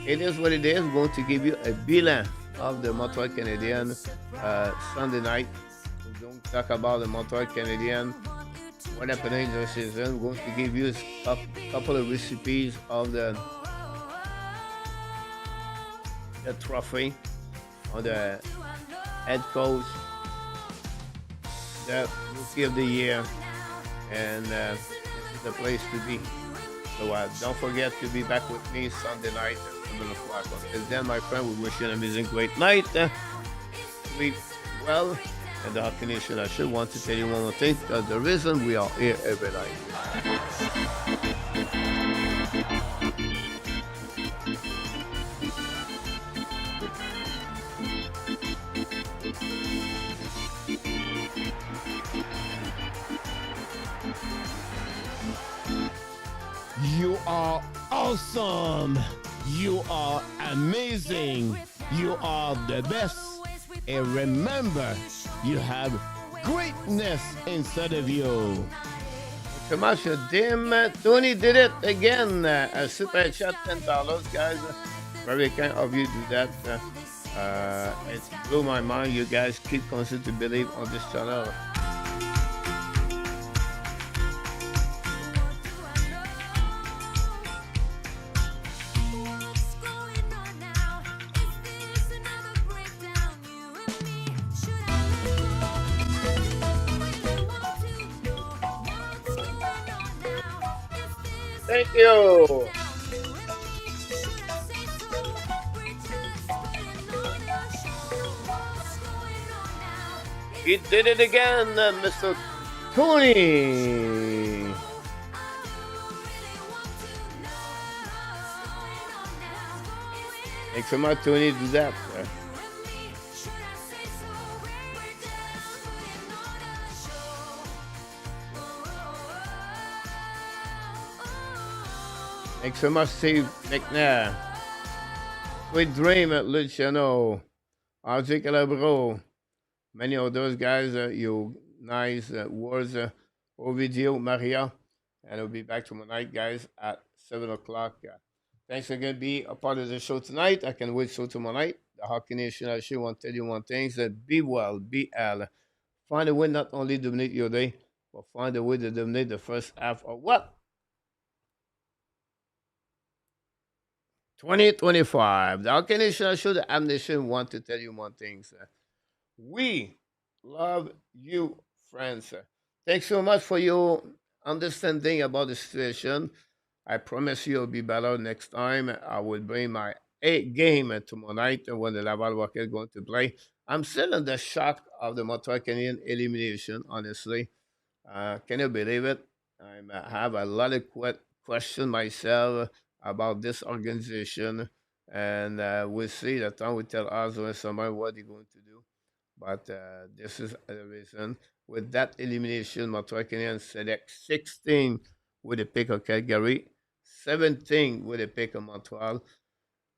It is what it is. We're going to give you a bilan of the Montreal Canadiens Sunday night. We're going to talk about the Montreal Canadiens, what happened in the season. We're going to give you a couple of recipes of the trophy on the head coach, the rookie of the year, and this is the place to be. So don't forget to be back with me Sunday night at 7 o'clock. Until then, my friend, we wish you an amazing, great night. Sleep well. And the Hockey Nation, I should want to tell you one more thing, because the reason we are here every night. You are awesome. You are amazing. You are the best. And remember, you have greatness inside of you. Comment je dim. Tony did it again. A super chat, $10, guys. Very kind of you to do that. It blew my mind. You guys keep constant to believe on this channel. Thank you. He did it again, Mr. Tony. Thanks so much, Tony, do that. Thanks so much, Steve McNair. Sweet Dream at Luciano. RJ Calabro. Many of those guys, you nice words. Ovidio, Maria. And I'll be back tomorrow night, guys, at 7 o'clock. Thanks again, be a part of the show tonight. I can wait till tomorrow night. The Hockey Nation, I sure want to tell you one thing. Be well, be Al. Find a way not only dominate your day, will find a way to dominate the first half of what? 2025. The Canadiens show the ammunition want to tell you one thing, sir. We love you, friends. Thanks so much for your understanding about the situation. I promise you it'll be better next time. I will bring my eight game tomorrow night when the Laval Rocket going to play. I'm still in the shock of the Montreal Canadiens elimination, honestly. Can you believe it? I have a lot of question myself about this organization, and we'll see. The time will tell us when somebody what they're going to do. But this is the reason. With that elimination, Montreal Canadiens select 16 with a pick of Calgary, 17 with a pick of Montreal,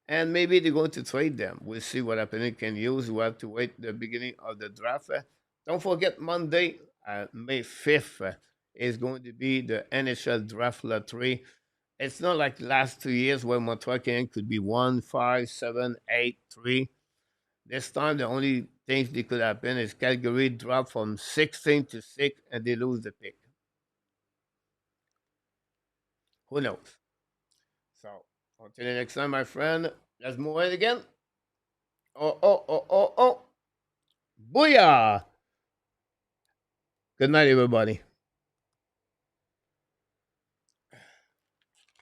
and maybe they're going to trade them. We'll see what happening can use. We have to wait the beginning of the draft. Don't forget Monday, May 5th, is going to be the NHL Draft Lottery. It's not like the last 2 years where Montreal Canadiens could be 1, 5, 7, 8, 3. This time, the only things that could happen is Calgary drop from 16 to 6 and they lose the pick. Who knows? So, until the next time, my friend, let's move on again. Oh. Booyah! Good night, everybody.